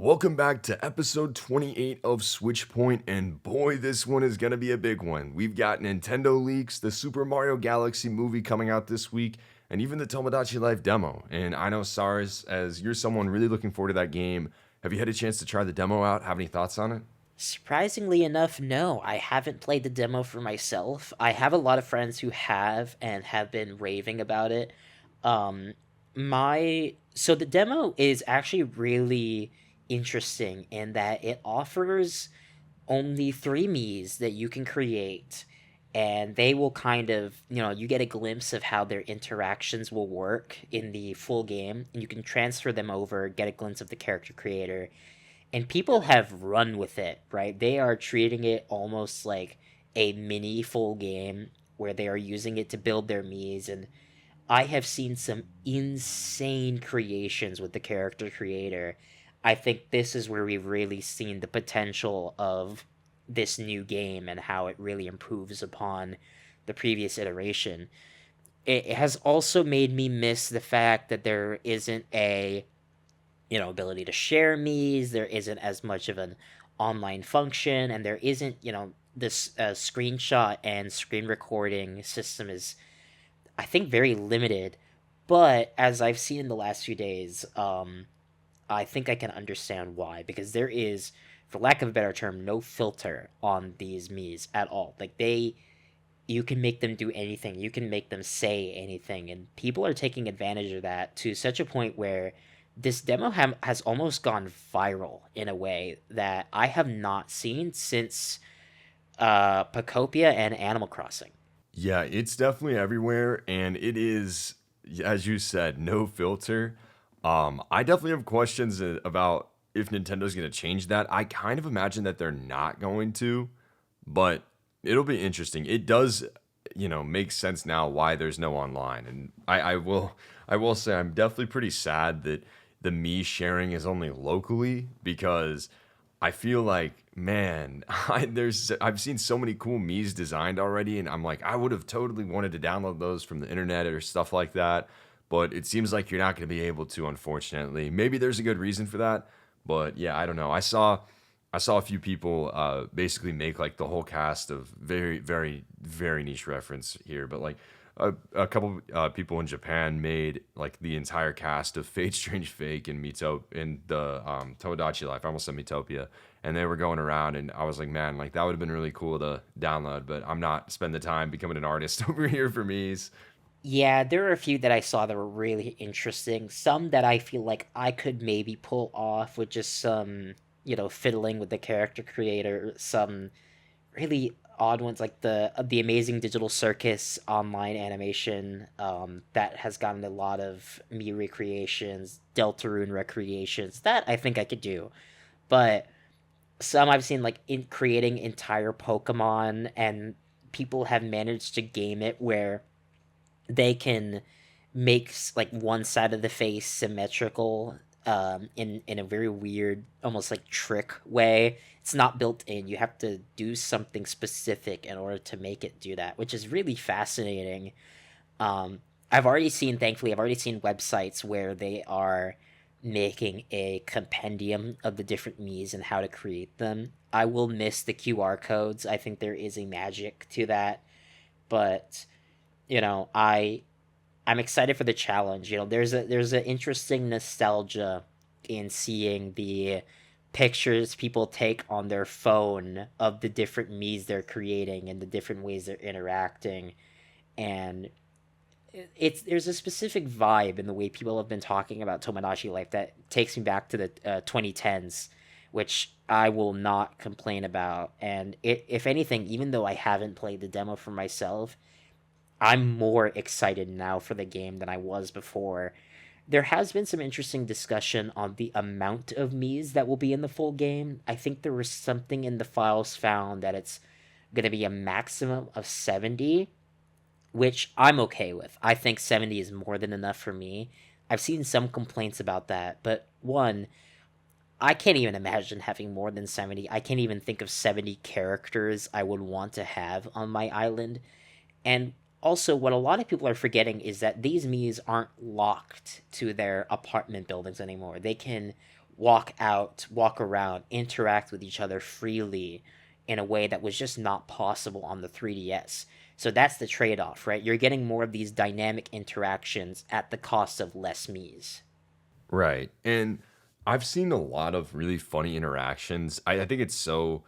Welcome back to episode 28 of Switchpoint, and boy, this one is going to be a big one. We've got Nintendo leaks, the Super Mario Galaxy movie coming out this week, and even the Tomodachi Life demo. And I know, Saras, as you're someone really looking forward to that game, have you had a chance to try the demo out? Have any thoughts on it? Surprisingly enough, no, I haven't played the demo for myself. I have a lot of friends who have and have been raving about it. Um, so the demo is actually really interesting in that it offers only three Mii's that you can create, and they will kind of, you get a glimpse of how their interactions will work in the full game, and you can transfer them over, get a glimpse of the character creator, and people have run with it, right? They are treating it almost like a mini full game where they are using it to build their Mii's. And I have seen some insane creations with the character creator. I think this is where we've really seen the potential of this new game and how it really improves upon the previous iteration. It has also made me miss the fact that there isn't a ability to share me's. There isn't as much of an online function, and there isn't, this screenshot and screen recording system is, I think, very limited. But as I've seen in the last few days, I think I can understand why, because there is, for lack of a better term, no filter on these me's at all. Like you can make them do anything, you can make them say anything, and people are taking advantage of that to such a point where this demo has almost gone viral in a way that I have not seen since Pacopia and Animal Crossing. Yeah, it's definitely everywhere, and it is, as you said, no filter. I definitely have questions about if Nintendo's going to change that. I kind of imagine that they're not going to, but it'll be interesting. It does, make sense now why there's no online, and I will say I'm definitely pretty sad that the me sharing is only locally because I feel like, man, I've seen so many cool Mii's designed already, and I'm like, I would have totally wanted to download those from the internet or stuff like that, but it seems like you're not going to be able to, unfortunately. Maybe there's a good reason for that, but yeah, I don't know. I saw a few people basically make like the whole cast of very, very, very niche reference here, but like a couple people in Japan made like the entire cast of Fate Strange Fake and Mito in the Tomodachi Life. I almost said Metopia, and they were going around, and I was like, man, like that would have been really cool to download, but I'm not spending the time becoming an artist over here for me's. Yeah, there are a few that I saw that were really interesting. Some that I feel like I could maybe pull off with just some, fiddling with the character creator. Some really odd ones like the Amazing Digital Circus online animation that has gotten a lot of me recreations, Deltarune recreations. That I think I could do. But some I've seen like in creating entire Pokemon, and people have managed to game it where they can make like one side of the face symmetrical in a very weird, almost like trick way. It's not built in. You have to do something specific in order to make it do that, which is really fascinating. Thankfully, I've already seen websites where they are making a compendium of the different Mii's and how to create them. I will miss the QR codes. I think there is a magic to that, but I'm excited for the challenge. There's an interesting nostalgia in seeing the pictures people take on their phone of the different Mii's they're creating and the different ways they're interacting. And there's a specific vibe in the way people have been talking about Tomodachi Life that takes me back to the 2010s, which I will not complain about. And if anything, even though I haven't played the demo for myself, I'm more excited now for the game than I was before. There has been some interesting discussion on the amount of Mii's that will be in the full game. I think there was something in the files found that it's going to be a maximum of 70, which I'm okay with. I think 70 is more than enough for me. I've seen some complaints about that, but one, I can't even imagine having more than 70. I can't even think of 70 characters I would want to have on my island. And also, what a lot of people are forgetting is that these Mii's aren't locked to their apartment buildings anymore. They can walk out, walk around, interact with each other freely in a way that was just not possible on the 3DS. So that's the trade off, right? You're getting more of these dynamic interactions at the cost of less Mii's. Right. And I've seen a lot of really funny interactions. I think it's so,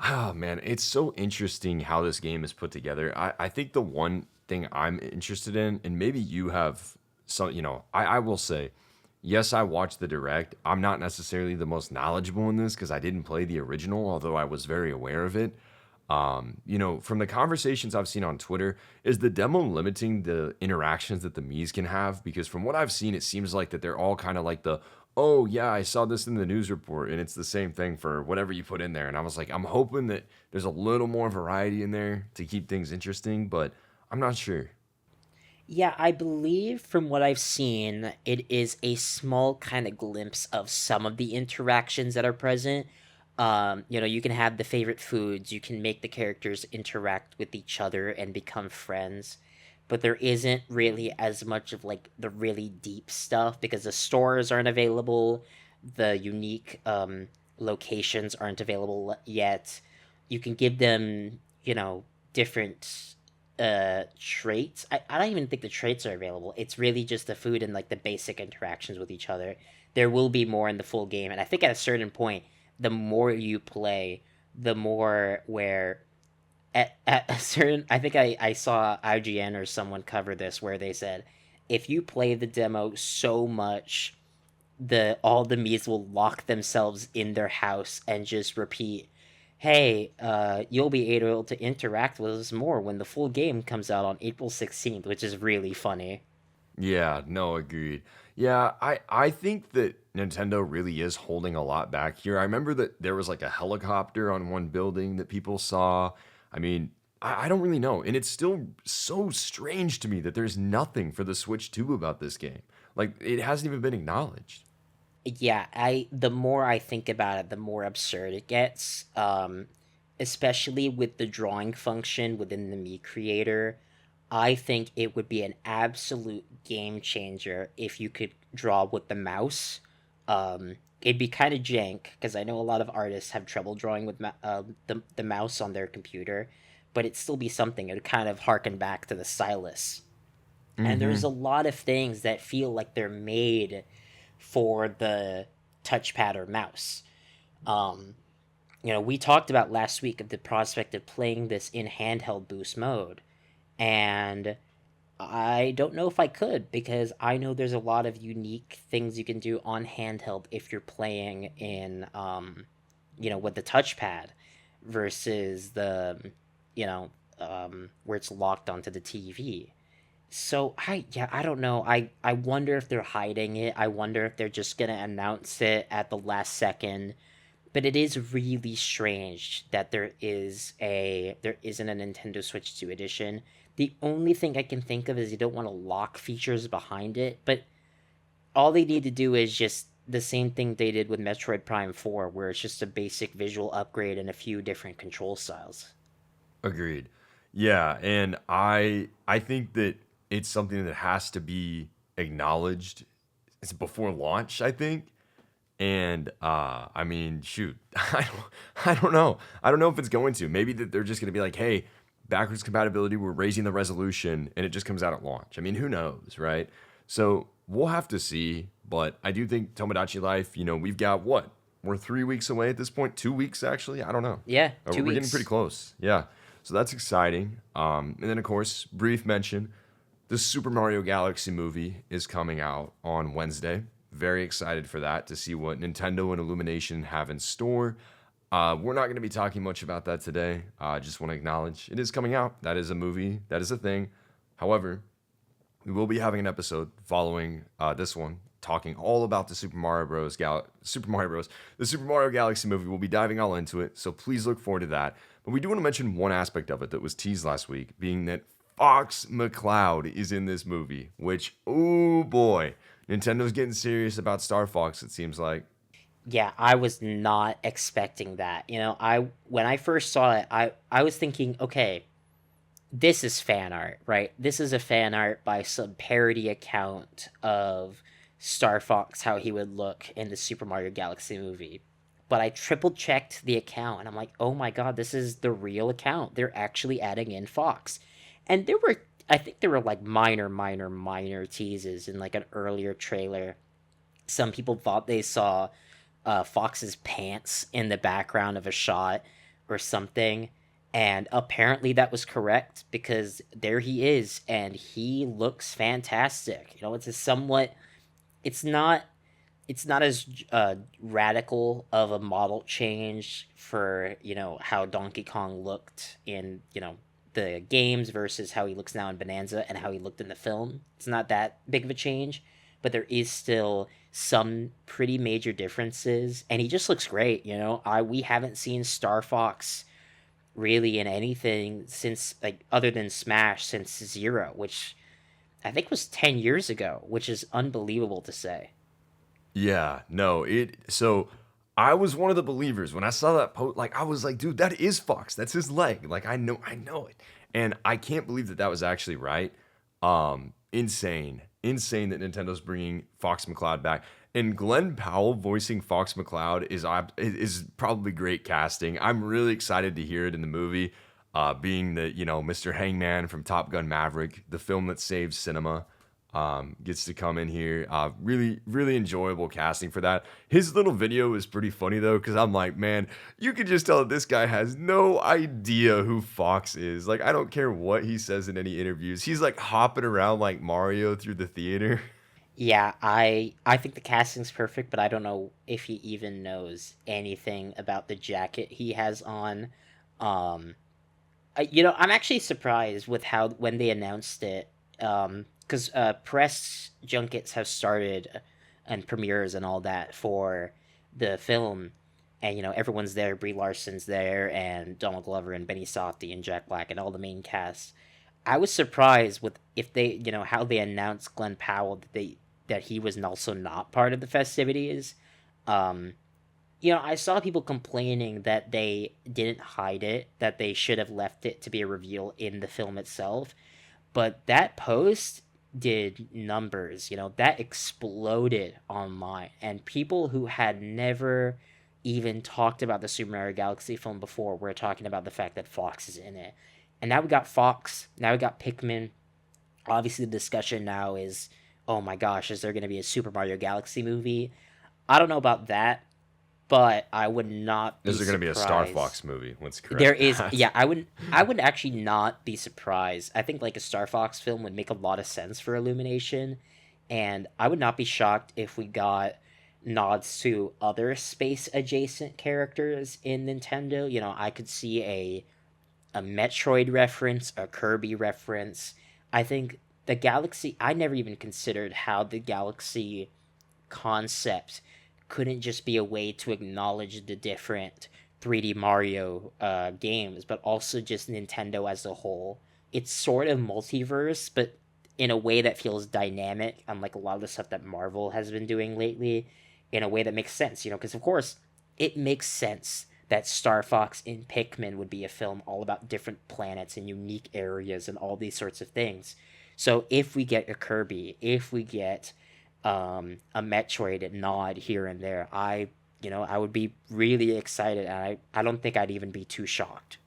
oh man, it's so interesting how this game is put together. I think the one thing I'm interested in, and maybe you have some, I will say, yes, I watched the direct. I'm not necessarily the most knowledgeable in this because I didn't play the original, although I was very aware of it. From the conversations I've seen on Twitter, is the demo limiting the interactions that the Mii's can have? Because from what I've seen, it seems like that they're all kind of like oh yeah, I saw this in the news report, and it's the same thing for whatever you put in there. And I was like, I'm hoping that there's a little more variety in there to keep things interesting, but I'm not sure. Yeah, I believe from what I've seen, it is a small kind of glimpse of some of the interactions that are present. You can have the favorite foods, you can make the characters interact with each other and become friends, but there isn't really as much of like the really deep stuff because the stores aren't available, the unique locations aren't available yet. You can give them, different traits. I don't even think the traits are available. It's really just the food and like the basic interactions with each other. There will be more in the full game, and I think at a certain point, the more you play, the more where at a certain, I think I saw IGN or someone cover this where they said if you play the demo so much, the all the Mii's will lock themselves in their house and just repeat, "Hey, you'll be able to interact with us more when the full game comes out on April 16th," which is really funny. Yeah, no, agreed. Yeah, I think that Nintendo really is holding a lot back here. I remember that there was like a helicopter on one building that people saw. I mean, I don't really know. And it's still so strange to me that there's nothing for the Switch 2 about this game. Like, it hasn't even been acknowledged. Yeah, I the more I think about it, the more absurd it gets. Especially with the drawing function within the Mii Creator. I think it would be an absolute game changer if you could draw with the mouse. It'd be kind of jank because I know a lot of artists have trouble drawing with the mouse on their computer, but it'd still be something. It would kind of harken back to the stylus. And there's Hmm. a lot of things that feel like they're made for the touchpad or mouse. Um, we talked about last week of the prospect of playing this in handheld boost mode, and I don't know if I could because I know there's a lot of unique things you can do on handheld if you're playing in, with the touchpad versus the, where it's locked onto the TV. So I don't know. I wonder if they're hiding it. I wonder if they're just gonna announce it at the last second. But it is really strange that there isn't a Nintendo Switch 2 edition. The only thing I can think of is you don't want to lock features behind it, but all they need to do is just the same thing they did with Metroid Prime 4, where it's just a basic visual upgrade and a few different control styles. Agreed. Yeah, and I think that it's something that has to be acknowledged before launch, I think. And I mean, shoot, I don't know. I don't know if it's going to. Maybe that they're just going to be like, "Hey, backwards compatibility, we're raising the resolution," and it just comes out at launch. I mean, who knows, right? So we'll have to see. But I do think Tomodachi Life. We've got what? We're 3 weeks away at this point. 2 weeks, actually. I don't know. Yeah, two We're getting pretty weeks. close. Yeah. So that's exciting. And then of course, brief mention: the Super Mario Galaxy movie is coming out on Wednesday. Very excited for that to see what Nintendo and Illumination have in store. We're not going to be talking much about that today. I just want to acknowledge it is coming out. That is a movie. That is a thing. However, we will be having an episode following this one talking all about the the Super Mario Galaxy movie. We'll be diving all into it, so please look forward to that. But we do want to mention one aspect of it that was teased last week, being that Fox McCloud is in this movie, which, oh boy, Nintendo's getting serious about Star Fox, it seems like. Yeah, I was not expecting that. I when I first saw it, I was thinking, okay, this is fan art, right? This is a fan art by some parody account of Star Fox how he would look in the Super Mario Galaxy movie. But I triple checked the account and I'm like, oh my god, this is the real account. They're actually adding in Fox. And I think there were like minor teases in like an earlier trailer. Some people thought they saw Fox's pants in the background of a shot or something. And apparently that was correct because there he is and he looks fantastic. You know, it's not it's not as radical of a model change for how Donkey Kong looked in the games versus how he looks now in Bonanza and how he looked in the film. It's not that big of a change, but there is still some pretty major differences, and he just looks great. I we haven't seen Star Fox really in anything since like other than Smash since Zero, which I think was 10 years ago, which is unbelievable to say. Yeah, no, so I was one of the believers when I saw that post. Like, I was like, dude, that is Fox. That's his leg. Like, I know it, and I can't believe that that was actually right. Insane that Nintendo's bringing Fox McCloud back, and Glenn Powell voicing Fox McCloud is probably great casting. I'm really excited to hear it in the movie. Being the Mr. Hangman from Top Gun Maverick, the film that saved cinema, gets to come in here. Really enjoyable casting for that. His little video is pretty funny though, because I'm like, man, you can just tell that this guy has no idea who Fox is. Like, I don't care what he says in any interviews. He's like hopping around like Mario through the theater. Yeah, I think the casting's perfect, but I don't know if he even knows anything about the jacket he has on. Um, I'm actually surprised with how when they announced it, because press junkets have started and premieres and all that for the film, and everyone's there. Brie Larson's there, and Donald Glover and Benny Safdie and Jack Black and all the main cast. I was surprised with if they, how they announced Glenn Powell that he was also not part of the festivities. Um, I saw people complaining that they didn't hide it, that they should have left it to be a reveal in the film itself. But that post did numbers, that exploded online. And people who had never even talked about the Super Mario Galaxy film before were talking about the fact that Fox is in it. And now we got Fox, now we got Pikmin. Obviously, the discussion now is, oh my gosh, is there going to be a Super Mario Galaxy movie? I don't know about that, but I would not be Is there going to be a Star surprised. Fox movie? Let's There correct is, that. yeah, I would actually not be surprised. I think like a Star Fox film would make a lot of sense for Illumination, and I would not be shocked if we got nods to other space adjacent characters in Nintendo. I could see a Metroid reference, a Kirby reference. I think the Galaxy, I never even considered how the Galaxy concept couldn't just be a way to acknowledge the different 3D Mario games, but also just Nintendo as a whole. It's sort of multiverse, but in a way that feels dynamic, unlike a lot of the stuff that Marvel has been doing lately, in a way that makes sense, because of course, it makes sense that Star Fox in Pikmin would be a film all about different planets and unique areas and all these sorts of things. So if we get a Kirby, if we get a Metroid nod here and there, I would be really excited, and I don't think I'd even be too shocked.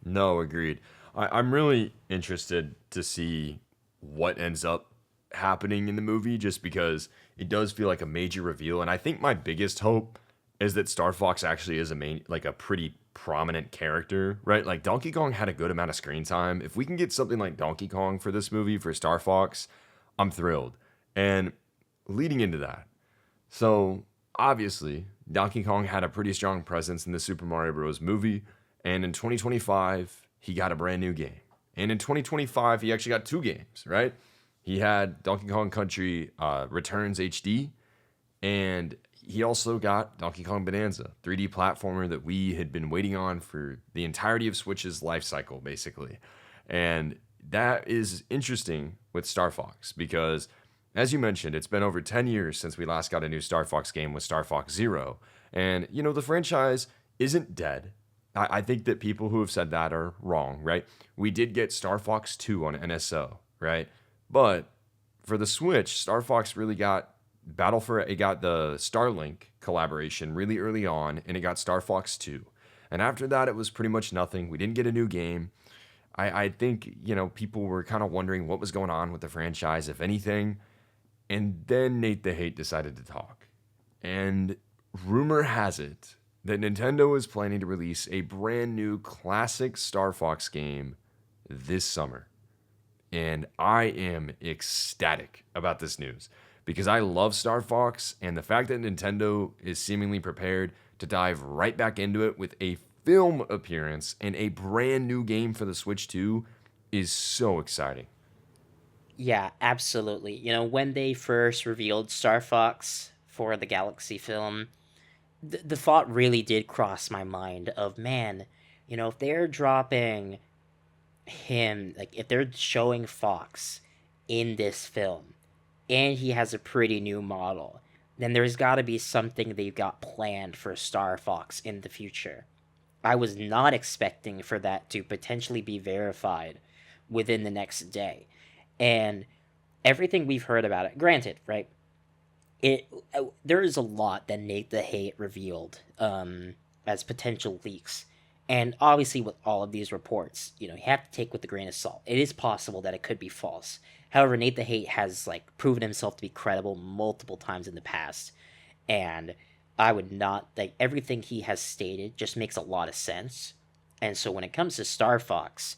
No, agreed. I'm really interested to see what ends up happening in the movie, just because it does feel like a major reveal. And I think my biggest hope is that Star Fox actually is a pretty prominent character, right? Like, Donkey Kong had a good amount of screen time. If we can get something like Donkey Kong for this movie for Star Fox, I'm thrilled. And leading into that, so obviously, Donkey Kong had a pretty strong presence in the Super Mario Bros. Movie, and in 2025, he got a brand new game. And in 2025, he actually got two games, right? He had Donkey Kong Country Returns HD, and he also got Donkey Kong Bonanza, 3D platformer that we had been waiting on for the entirety of Switch's life cycle, basically. And that is interesting with Star Fox because, as you mentioned, it's been over 10 years since we last got a new Star Fox game with Star Fox Zero. And, the franchise isn't dead. I think that people who have said that are wrong, right? We did get Star Fox 2 on NSO, right? But for the Switch, Star Fox really got Battle for it got the Starlink collaboration really early on, and it got Star Fox 2. And after that, it was pretty much nothing. We didn't get a new game. I think, people were kind of wondering what was going on with the franchise, if anything. And then Nate the Hate decided to talk. And rumor has it that Nintendo is planning to release a brand new classic Star Fox game this summer. And I am ecstatic about this news because I love Star Fox, and the fact that Nintendo is seemingly prepared to dive right back into it with a film appearance and a brand new game for the Switch 2 is so exciting. Yeah, absolutely. When they first revealed Star Fox for the Galaxy film, the thought really did cross my mind of, man, if they're dropping him, like if they're showing Fox in this film and he has a pretty new model, then there's got to be something they've got planned for Star Fox in the future. I was not expecting for that to potentially be verified within the next day. And everything we've heard about it, granted, right? It there is a lot that Nate the Hate revealed as potential leaks, and obviously with all of these reports, you have to take with a grain of salt. It is possible that it could be false. However, Nate the Hate has like proven himself to be credible multiple times in the past, and I would not like everything he has stated just makes a lot of sense. And so when it comes to Star Fox,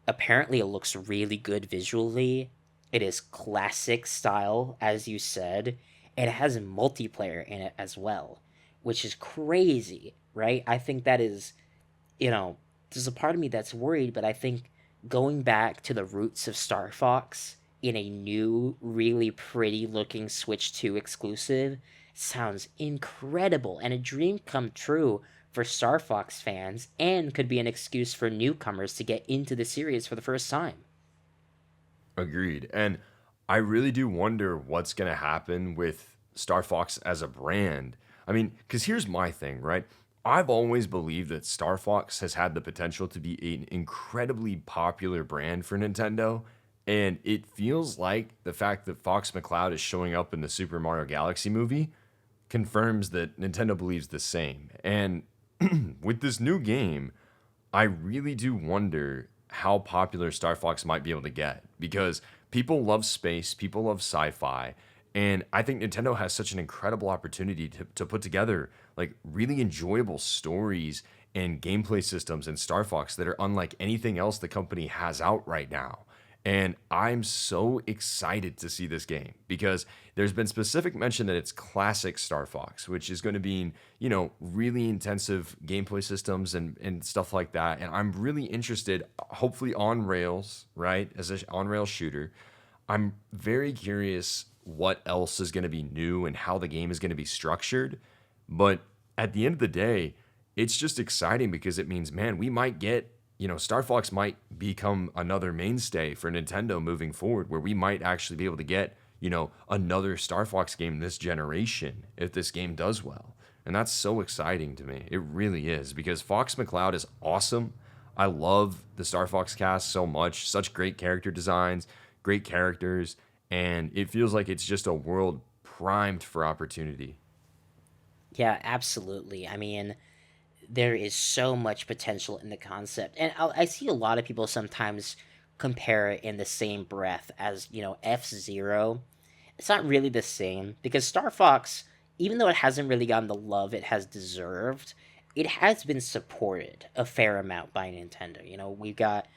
apparently it looks really good visually. It is classic style, as you said. And it has multiplayer in it as well, which is crazy, right? I think that is, you know, there's a part of me that's worried, but I think going back to the roots of Star Fox in a new, really pretty looking Switch 2 exclusive sounds incredible and a dream come true for Star Fox fans and could be an excuse for newcomers to get into the series for the first time. Agreed. And I really do wonder what's going to happen with Star Fox as a brand. I mean, because here's my thing, right? I've always believed that Star Fox has had the potential to be an incredibly popular brand for Nintendo. And it feels like the fact that Fox McCloud is showing up in the Super Mario Galaxy movie confirms that Nintendo believes the same. And with this new game, I really do wonder how popular Star Fox might be able to get because people love space, people love sci-fi, and I think Nintendo has such an incredible opportunity to put together like really enjoyable stories and gameplay systems in Star Fox that are unlike anything else the company has out right now. And I'm so excited to see this game because there's been specific mention that it's classic Star Fox, which is going to be, really intensive gameplay systems and stuff like that. And I'm really interested, hopefully on rails, right? As an on rail shooter. I'm very curious what else is going to be new and how the game is going to be structured. But at the end of the day, it's just exciting because it means, man, we might get Star Fox might become another mainstay for Nintendo moving forward, where we might actually be able to get, another Star Fox game this generation if this game does well. And that's so exciting to me. It really is because Fox McCloud is awesome. I love the Star Fox cast so much. Such great character designs, great characters, and it feels like it's just a world primed for opportunity. Yeah, absolutely. I mean, there is so much potential in the concept. And I see a lot of people sometimes compare it in the same breath as, F Zero. It's not really the same because Star Fox, even though it hasn't really gotten the love it has deserved, it has been supported a fair amount by Nintendo. We've got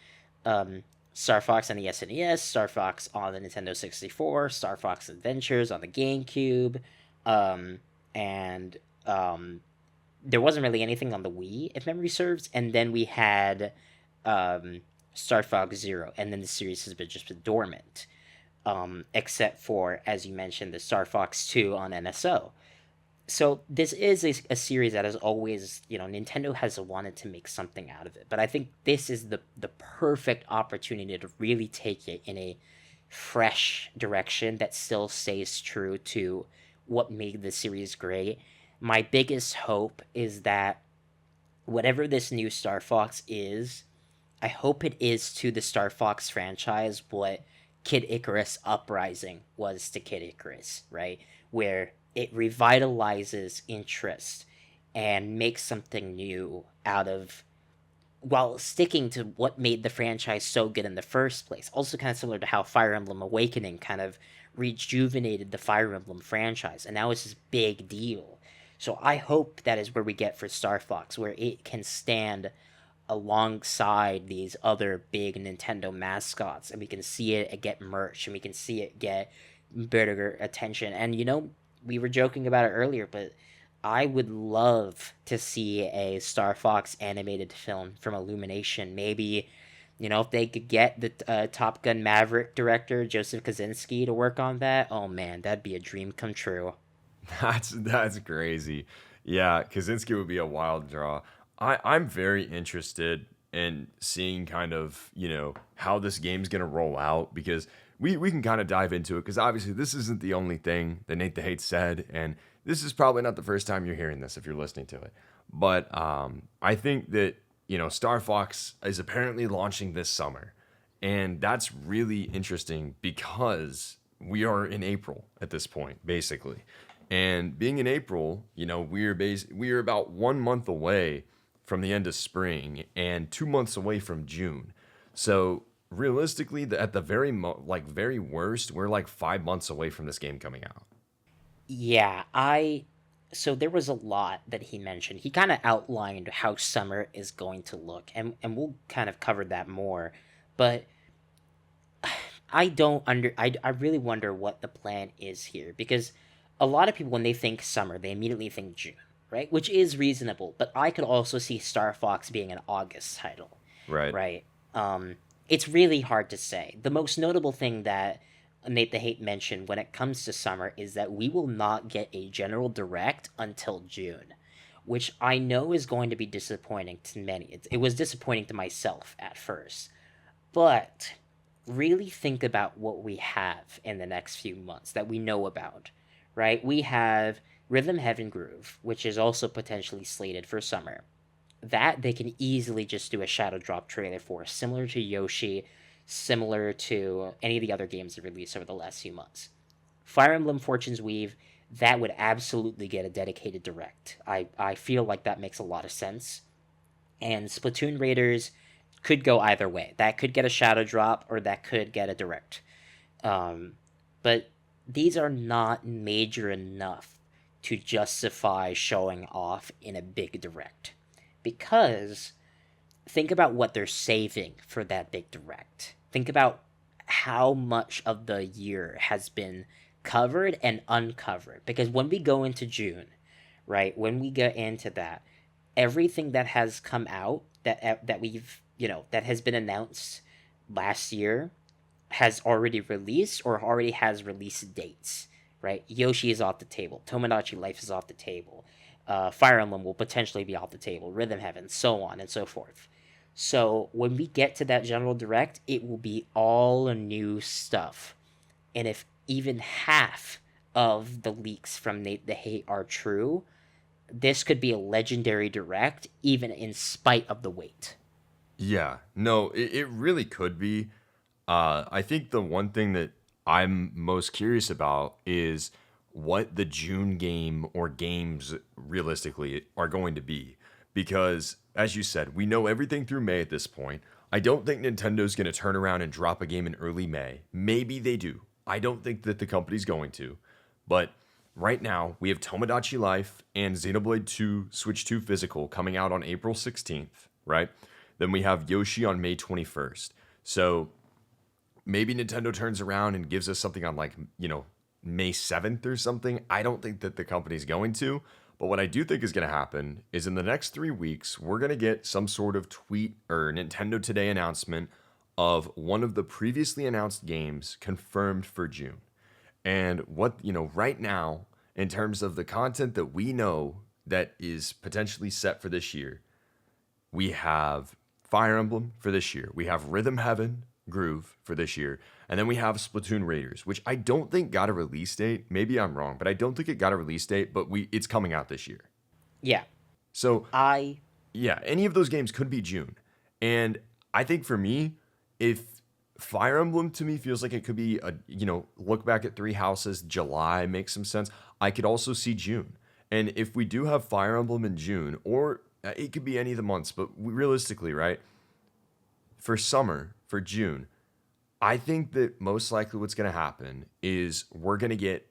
um, Star Fox on the SNES, Star Fox on the Nintendo 64, Star Fox Adventures on the GameCube, um, and there wasn't really anything on the Wii, if memory serves. And then we had um, Star Fox Zero, and then the series has been just been dormant, except for, as you mentioned, the Star Fox 2 on NSO. So this is a series that has always, Nintendo has wanted to make something out of it. But I think this is the perfect opportunity to really take it in a fresh direction that still stays true to what made the series great. My biggest hope is that whatever this new Star Fox is, I hope it is to the Star Fox franchise what Kid Icarus Uprising was to Kid Icarus, right? Where it revitalizes interest and makes something new out of, while sticking to what made the franchise so good in the first place. Also, kind of similar to how Fire Emblem Awakening kind of rejuvenated the Fire Emblem franchise, and now it's this big deal. So I hope that is where we get for Star Fox, where it can stand alongside these other big Nintendo mascots, and we can see it get merch, and we can see it get better attention. And we were joking about it earlier, but I would love to see a Star Fox animated film from Illumination. Maybe, if they could get the Top Gun Maverick director Joseph Kosinski to work on that. Oh man, that'd be a dream come true. That's crazy. Yeah, Kaczynski would be a wild draw. I'm very interested in seeing kind of, how this game's gonna roll out because we can kind of dive into it because obviously this isn't the only thing that Nate the Hate said, and this is probably not the first time you're hearing this if you're listening to it. But I think that, Star Fox is apparently launching this summer. And that's really interesting because we are in April at this point, basically. And being in April, we're about 1 month away from the end of spring and 2 months away from June. So realistically, at the very worst, we're like 5 months away from this game coming out. Yeah, so there was a lot that he mentioned. He kind of outlined how summer is going to look, and we'll kind of cover that more. But I really wonder what the plan is here, because a lot of people, when they think summer, they immediately think June, right? Which is reasonable, but I could also see Star Fox being an August title, Right. right? It's really hard to say. The most notable thing that Nate the Hate mentioned when it comes to summer is that we will not get a general direct until June, which I know is going to be disappointing to many. It was disappointing to myself at first, but really think about what we have in the next few months that we know about, right? We have Rhythm Heaven Groove, which is also potentially slated for summer. That they can easily just do a shadow drop trailer for, similar to Yoshi, similar to any of the other games that released over the last few months. Fire Emblem Fortune's Weave, that would absolutely get a dedicated direct. I feel like that makes a lot of sense. And Splatoon Raiders could go either way. That could get a shadow drop or that could get a direct. Um, but these are not major enough to justify showing off in a big direct. Because think about what they're saving for that big direct. Think about how much of the year has been covered and uncovered. Because when we go into June, right, when we get into that, everything that has come out that we've that has been announced last year has already released or already has release dates, right? Yoshi is off the table. Tomodachi Life is off the table. Fire Emblem will potentially be off the table. Rhythm Heaven, so on and so forth. So when we get to that general direct, it will be all new stuff. And if even half of the leaks from Nate the Hate are true, this could be a legendary direct, even in spite of the wait. Yeah, no, it really could be. I think the one thing that I'm most curious about is what the June game or games realistically are going to be. Because, as you said, we know everything through May at this point. I don't think Nintendo's going to turn around and drop a game in early May. Maybe they do. I don't think that the company's going to. But right now, we have Tomodachi Life and Xenoblade 2 Switch 2 Physical coming out on April 16th, right? Then we have Yoshi on May 21st. So maybe Nintendo turns around and gives us something on May 7th or something. I don't think that the company's going to. But what I do think is going to happen is in the next 3 weeks, we're going to get some sort of tweet or Nintendo Today announcement of one of the previously announced games confirmed for June. And right now, in terms of the content that we know that is potentially set for this year, we have Fire Emblem for this year. We have Rhythm Heaven Groove for this year. And then we have Splatoon Raiders, which I don't think got a release date. Maybe I'm wrong, but I don't think it got a release date, but it's coming out this year. Yeah, So, I yeah, any of those games could be June. And I think for me, if Fire Emblem to me feels like it could be a, look back at Three Houses, July makes some sense. I could also see June. And if we do have Fire Emblem in June, or it could be any of the months, but realistically, right? For summer, for June, I think that most likely what's going to happen is we're going to get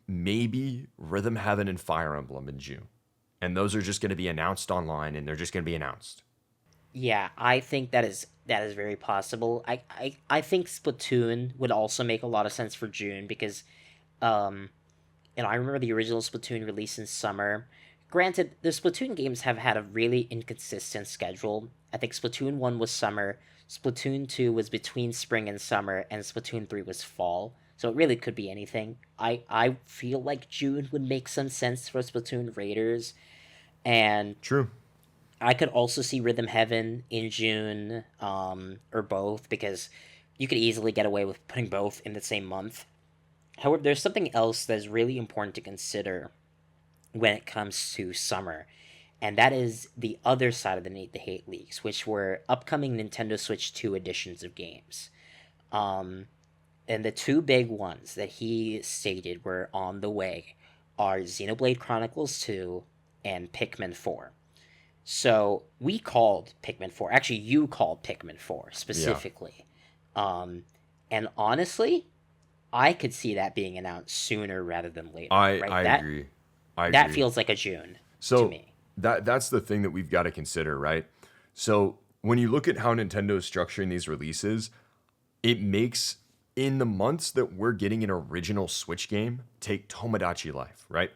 maybe Rhythm Heaven and Fire Emblem in June. And those are just going to be announced online and they're just going to be announced. Yeah, I think that is very possible. I think Splatoon would also make a lot of sense for June because um I remember the original Splatoon released in summer. Granted, the Splatoon games have had a really inconsistent schedule. I think Splatoon 1 was summer, Splatoon 2 was between spring and summer, and Splatoon 3 was fall. So it really could be anything. I feel like June would make some sense for Splatoon Raiders, and True. I could also see Rhythm Heaven in June, or both, because you could easily get away with putting both in the same month. However, there's something else that's really important to consider when it comes to summer, and that is the other side of the Nate the Hate leaks, which were upcoming Nintendo Switch 2 editions of games. Um, and the two big ones that he stated were on the way are Xenoblade Chronicles 2 and Pikmin 4. So we called Pikmin 4. Actually, you called Pikmin 4 Yeah. specifically. Um, and honestly, I could see that being announced sooner rather than later, right? I That agree. I that agree. feels like a June to So me. that's the thing that we've got to consider, right? So when you look at how Nintendo is structuring these releases, it makes in the months that we're getting an original Switch game, take Tomodachi Life, right?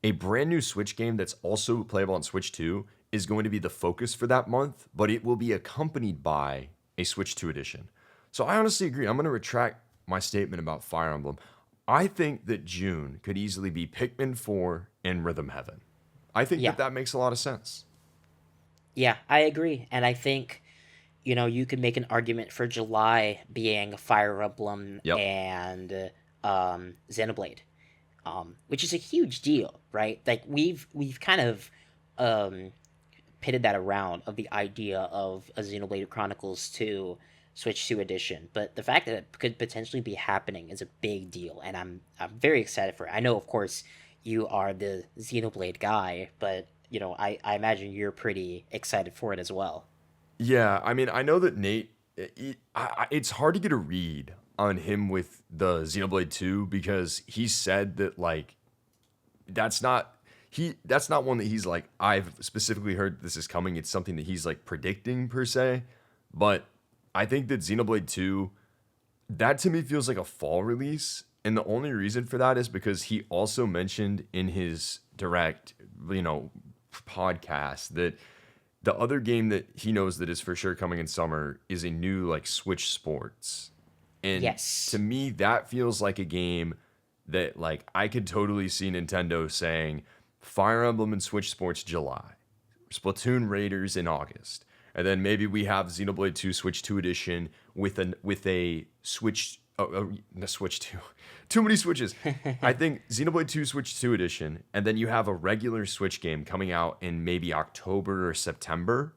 A brand new Switch game that's also playable on Switch 2 is going to be the focus for that month, but it will be accompanied by a Switch 2 edition. So I honestly agree. I'm going to retract my statement about Fire Emblem. I think that June could easily be Pikmin 4 and Rhythm Heaven. I think that Yeah, that makes a lot of sense. yeah, I agree, and I think you could make an argument for July being Fire Emblem Yep. and Xenoblade, which is a huge deal, right? Like we've kind of um, pitted that around of the idea of a Xenoblade Chronicles 2 Switch 2 edition, but the fact that it could potentially be happening is a big deal, and I'm very excited for it. I know, of course, you are the Xenoblade guy, but I imagine you're pretty excited for it as well. Yeah, I mean, I know that Nate. It's hard to get a read on him with the Xenoblade 2 because he said that like that's not that's not one that he's like I've specifically heard this is coming. It's something that he's like predicting per se. But I think that Xenoblade 2 that to me feels like a fall release, and the only reason for that is because he also mentioned in his direct, you know, podcast that the other game that he knows that is for sure coming in summer is a new like Switch Sports. And to Yes. me that feels like a game that like I could totally see Nintendo saying Fire Emblem and Switch Sports July, Splatoon Raiders in August. And then maybe we have Xenoblade 2 Switch 2 edition with a Switch the Switch 2. Too many switches. I think Xenoblade 2 Switch 2 edition and then you have a regular Switch game coming out in maybe October or September,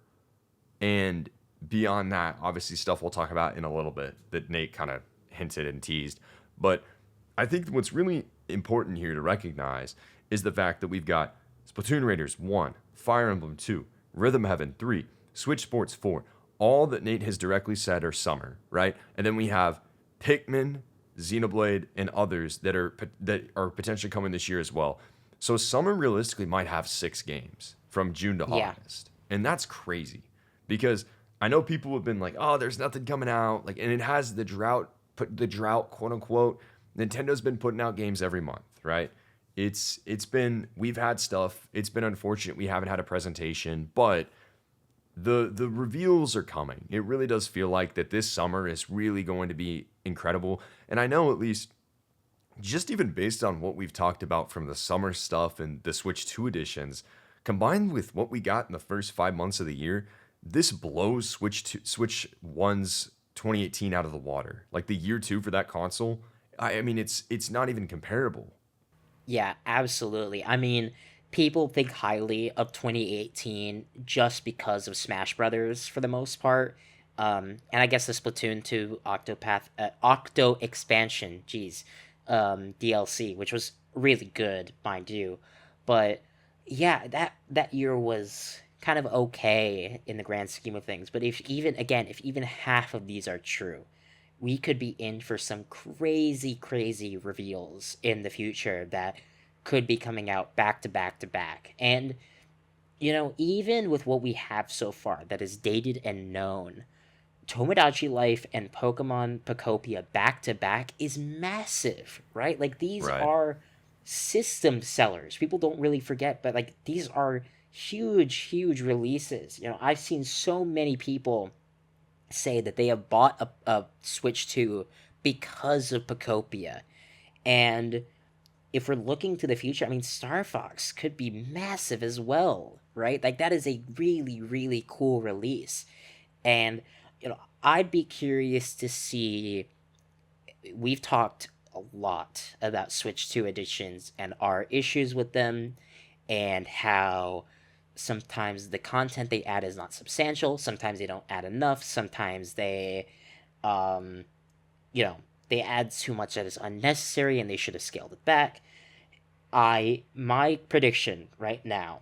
and beyond that, obviously stuff we'll talk about in a little bit that Nate kind of hinted and teased. But I think what's really important here to recognize is the fact that we've got Splatoon Raiders 1, Fire Emblem 2, Rhythm Heaven 3, Switch Sports 4. All that Nate has directly said are summer, right? And then we have Pikmin, Xenoblade, and others that are potentially coming this year as well. So summer realistically might have 6 games from June to Yeah. August. And that's crazy because I know people have been like, "Oh, there's nothing coming out." Like and it has the drought, quote unquote. Nintendo's been putting out games every month, right? It's been we've had stuff. It's been unfortunate we haven't had a presentation, but the reveals are coming. It really does feel like that this summer is really going to be incredible. And I know at least just even based on what we've talked about from the summer stuff and the Switch 2 editions, combined with what we got in the first 5 months of the year, this blows Switch 1's 2018 out of the water. Like the year two for that console, I mean it's not even comparable. Yeah, absolutely. I mean, people think highly of 2018 just because of Smash Brothers for the most part. And I guess the Splatoon 2 Octo expansion, geez, DLC, which was really good, mind you. But yeah, that year was kind of okay in the grand scheme of things. But if even half of these are true, we could be in for some crazy, crazy reveals in the future that could be coming out back to back to back. And even with what we have so far that is dated and known, Tomodachi Life and Pokemon Pocopia back to back is massive, right? Like these Right. are system sellers. People don't really forget, but like these are huge, huge releases. I've seen so many people say that they have bought a Switch 2 because of Pocopia. And if we're looking to the future, I mean, Star Fox could be massive as well, right? Like that is a really, really cool release. And I'd be curious to see. We've talked a lot about Switch 2 editions and our issues with them, and how sometimes the content they add is not substantial, sometimes they don't add enough, sometimes um you know they add too much that is unnecessary and they should have scaled it back. I My prediction right now,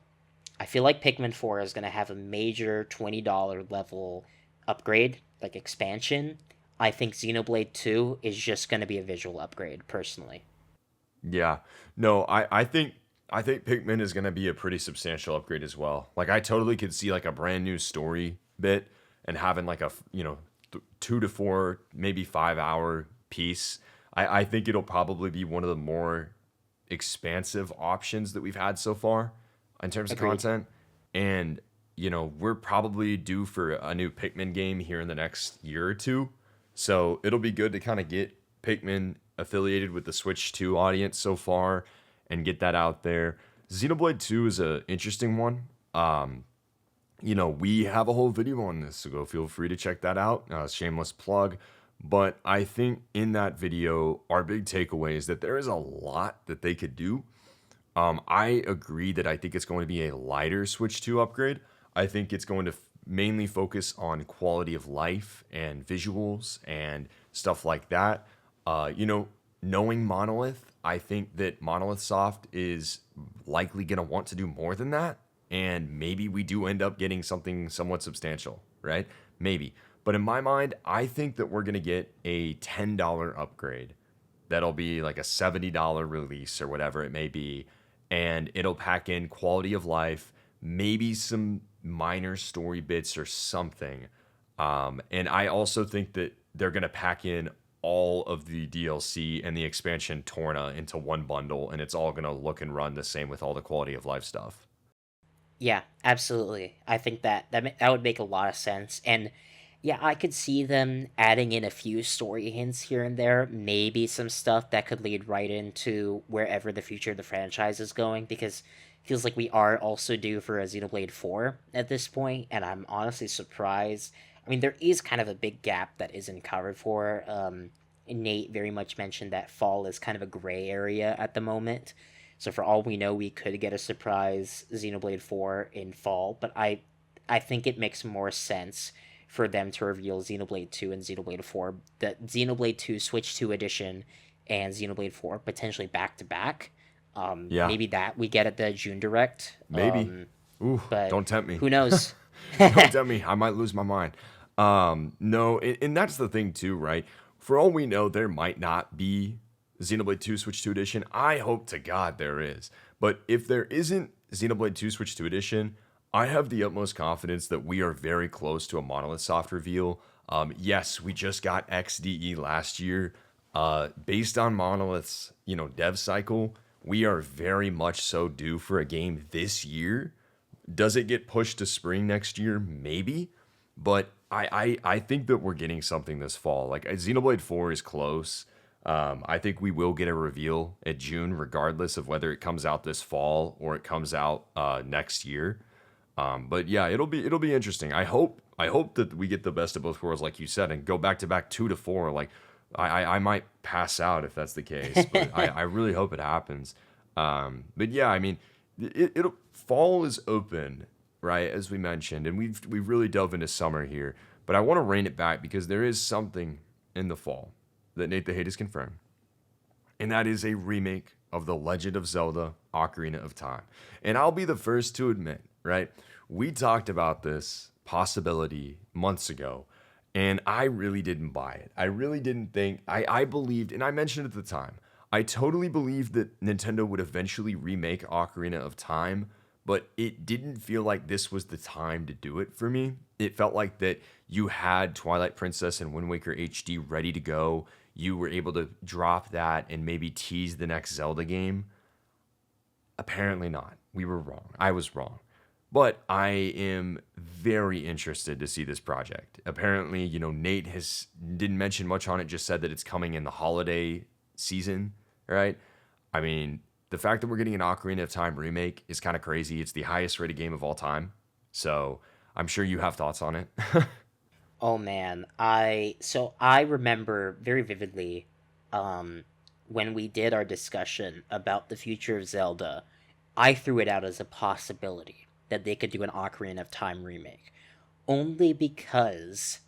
I feel like Pikmin 4 is going to have a major $20 level upgrade, like expansion. I think Xenoblade 2 is just going to be a visual upgrade, personally. Yeah. No, I think Pikmin is going to be a pretty substantial upgrade as well. Like I totally could see like a brand new story bit and having like a 2 to 4, maybe 5 hour piece. I think it'll probably be one of the more expansive options that we've had so far in terms of Agreed. content. And we're probably due for a new Pikmin game here in the next year or two. So it'll be good to kind of get Pikmin affiliated with the Switch 2 audience so far and get that out there. Xenoblade 2 is a interesting one. We have a whole video on this, so go feel free to check that out. Shameless plug. But I think in that video, our big takeaway is that there is a lot that they could do. I agree that I think it's going to be a lighter Switch 2 upgrade. I think it's going to mainly focus on quality of life and visuals and stuff like that. Knowing Monolith, I think that Monolith Soft is likely going to want to do more than that. And maybe we do end up getting something somewhat substantial, right? Maybe. But in my mind, I think that we're going to get a $10 upgrade. That'll be like a $70 release or whatever it may be. And it'll pack in quality of life, maybe some minor story bits or something. And I also think that they're going to pack in all of the DLC and the expansion Torna into one bundle, and it's all going to look and run the same with all the quality of life stuff. Yeah, absolutely. I think that would make a lot of sense. And yeah, I could see them adding in a few story hints here and there, maybe some stuff that could lead right into wherever the future of the franchise is going, because it feels like we are also due for a Xenoblade 4 at this point, and I'm honestly surprised. I mean, there is kind of a big gap that isn't covered for. Nate very much mentioned that fall is kind of a gray area at the moment. So for all we know, we could get a surprise Xenoblade 4 in fall, but I think it makes more sense for them to reveal Xenoblade 2 and Xenoblade 4, the Xenoblade 2 Switch 2 edition and Xenoblade 4 potentially back to back. Yeah, Maybe that we get at the June Direct. maybe. Ooh, But don't tempt me. who knows? Don't tempt me. I might lose my mind. No, and that's the thing too, right? For all we know, there might not be Xenoblade 2 Switch 2 Edition. I hope to God there is. But if there isn't Xenoblade 2 Switch 2 Edition, I have the utmost confidence that we are very close to a Monolith Soft reveal. Yes, we just got XDE last year. Based on Monolith's, dev cycle, we are very much so due for a game this year. Does it get pushed to spring next year? Maybe. But I think that we're getting something this fall. Like Xenoblade 4 is close. I think we will get a reveal at June, regardless of whether it comes out this fall or it comes out next year. But yeah, it'll be interesting. I hope that we get the best of both worlds, like you said, and go back to back 2 to 4. Like I might pass out if that's the case, but I really hope it happens. But yeah, I mean, it'll fall is open, right, as we mentioned, and we've really delved into summer here. But I want to rein it back because there is something in the fall that Nate the Hate has confirmed, and that is a remake of The Legend of Zelda Ocarina of Time. And I'll be the first to admit, right? We talked about this possibility months ago, and I really didn't buy it. I really didn't think, I believed, and I mentioned at the time, I totally believed that Nintendo would eventually remake Ocarina of Time, but it didn't feel like this was the time to do it for me. It felt like that you had Twilight Princess and Wind Waker HD ready to go. You were able to drop that and maybe tease the next Zelda game. Apparently not. We were wrong. I was wrong. But I am very interested to see this project. Apparently, Nate has didn't mention much on it, just said that it's coming in the holiday season, right? I mean, the fact that we're getting an Ocarina of Time remake is kind of crazy. It's the highest rated game of all time. So I'm sure you have thoughts on it. Oh man, I remember very vividly um when we did our discussion about the future of Zelda, I threw it out as a possibility that they could do an Ocarina of Time remake only because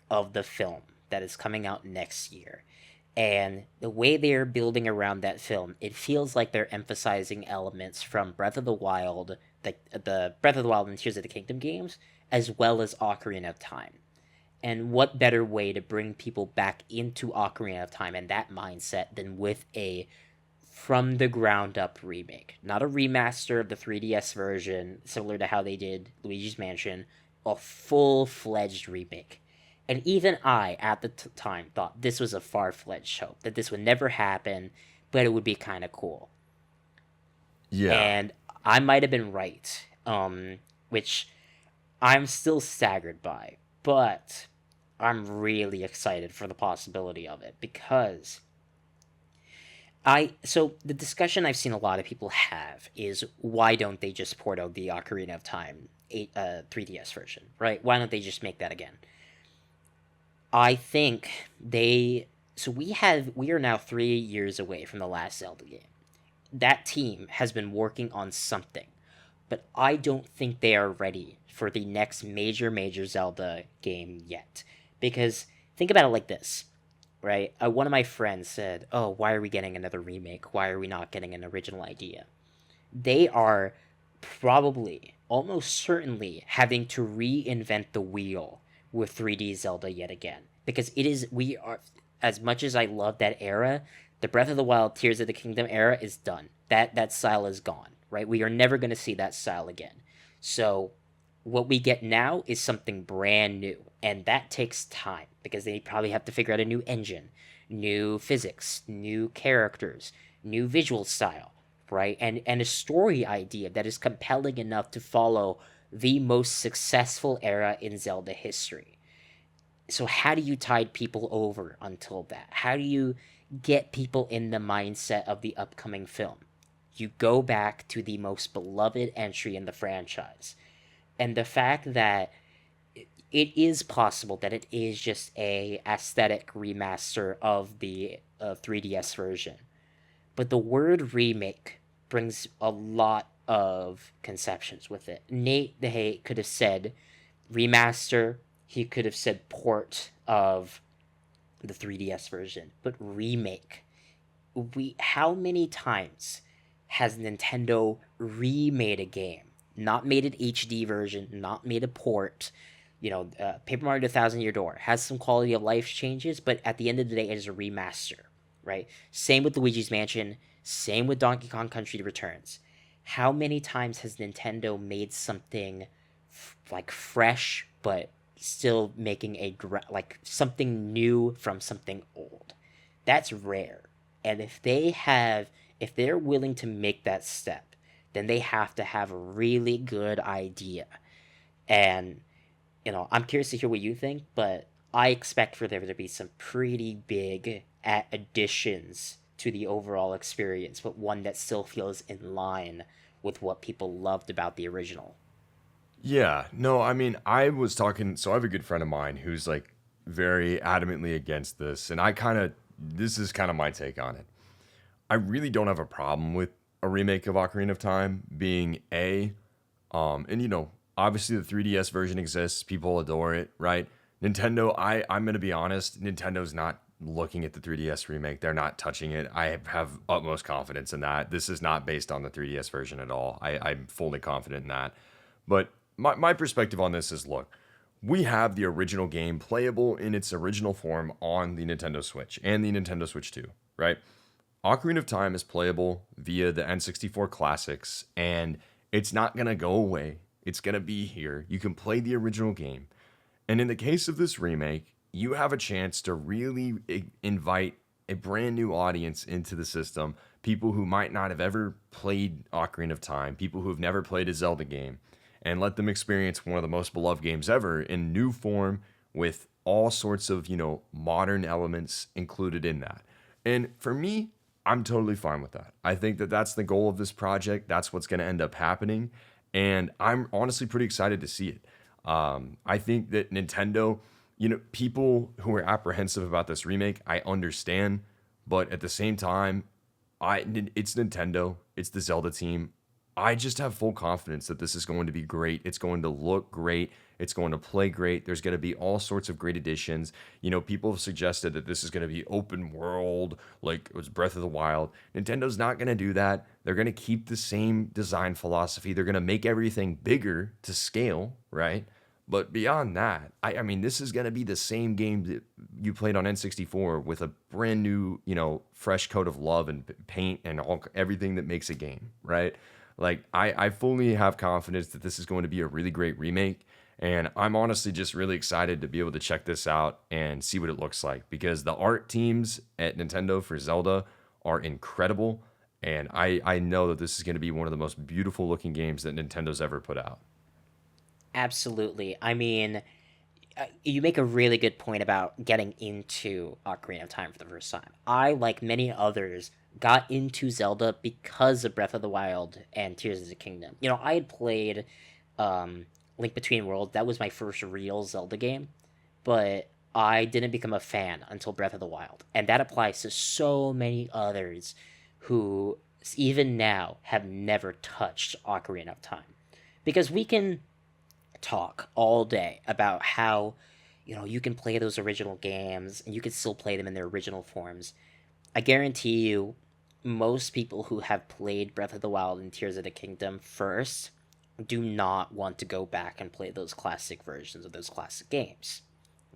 of the film that is coming out next year. And the way they're building around that film, it feels like they're emphasizing elements from Breath of the Wild, the Breath of the Wild and Tears of the Kingdom games, as well as Ocarina of Time. And what better way to bring people back into Ocarina of Time and that mindset than with a from the ground up remake? Not a remaster of the 3DS version, similar to how they did Luigi's Mansion, a full fledged remake. And even I, at the time, thought this was a far fledged hope, that this would never happen, but it would be kind of cool. Yeah. And I might have been right, which I'm still staggered by, but I'm really excited for the possibility of it because the discussion I've seen a lot of people have is why don't they just port out the Ocarina of Time 3DS version, right? Why don't they just make that again? I think they so we are now 3 years away from the last Zelda game. That team has been working on something, but I don't think they are ready for the next major Zelda game yet. Because think about it like this, right? One of my friends said, "Oh, why are we getting another remake? Why are we not getting an original idea?" They are probably, almost certainly, having to reinvent the wheel with 3D Zelda yet again. Because we are, as much as I love that era, the Breath of the Wild Tears of the Kingdom era is done. That style is gone, right? We are never going to see that style again. So what we get now is something brand new, and that takes time because they probably have to figure out a new engine, new physics, new characters, new visual style, right? And a story idea that is compelling enough to follow the most successful era in Zelda history. So how do you tide people over until that? How do you get people in the mindset of the upcoming film? You go back to the most beloved entry in the franchise. And the fact that it is possible that it is just a aesthetic remaster of the 3DS version, but the word remake brings a lot of conceptions with it. Nate the Hate could have said remaster, he could have said port of the 3DS version, but remake. How many times has Nintendo remade a game? Not made an HD version, not made a port. Paper Mario: The Thousand Year Door has some quality of life changes, but at the end of the day, it is a remaster, right? Same with Luigi's Mansion, same with Donkey Kong Country Returns. How many times has Nintendo made something like fresh, but still making like something new from something old? That's rare. And if they're willing to make that step, then they have to have a really good idea. And I'm curious to hear what you think, but I expect for there to be some pretty big additions to the overall experience, but one that still feels in line with what people loved about the original. Yeah, no, I mean, I was talking, so I have a good friend of mine who's like very adamantly against this, and this is kind of my take on it. I really don't have a problem with a remake of Ocarina of Time being and obviously the 3DS version exists, people adore it, right? Nintendo, I'm gonna be honest, Nintendo's not looking at the 3DS remake. They're not touching it. I have utmost confidence in that. This is not based on the 3DS version at all. I'm fully confident in that. But my perspective on this is look, we have the original game playable in its original form on the Nintendo Switch and the Nintendo Switch 2, right? Ocarina of Time is playable via the N64 classics, and it's not gonna go away. It's gonna be here. You can play the original game. And in the case of this remake, you have a chance to really invite a brand new audience into the system. People who might not have ever played Ocarina of Time, people who have never played a Zelda game, and let them experience one of the most beloved games ever in new form with all sorts of, modern elements included in that. And for me, I'm totally fine with that. I think that that's the goal of this project. That's what's going to end up happening. And I'm honestly pretty excited to see it. I think that Nintendo, people who are apprehensive about this remake, I understand, but at the same time, it's Nintendo, it's the Zelda team. I just have full confidence that this is going to be great. It's going to look great. It's going to play great. There's going to be all sorts of great additions. People have suggested that this is going to be open world, like it was Breath of the Wild. Nintendo's not going to do that. They're going to keep the same design philosophy. They're going to make everything bigger to scale, right? But beyond that, I mean, this is going to be the same game that you played on N64 with a brand new, fresh coat of love and paint and everything that makes a game, right? Like, I fully have confidence that this is going to be a really great remake. And I'm honestly just really excited to be able to check this out and see what it looks like because the art teams at Nintendo for Zelda are incredible. And I know that this is going to be one of the most beautiful looking games that Nintendo's ever put out. Absolutely. I mean, you make a really good point about getting into Ocarina of Time for the first time. I, like many others, got into Zelda because of Breath of the Wild and Tears of the Kingdom. I had played Link Between Worlds. That was my first real Zelda game, but I didn't become a fan until Breath of the Wild. And that applies to so many others who, even now, have never touched Ocarina of Time. Because we can talk all day about how you can play those original games and you can still play them in their original forms. I guarantee you most people who have played Breath of the Wild and Tears of the Kingdom first do not want to go back and play those classic versions of those classic games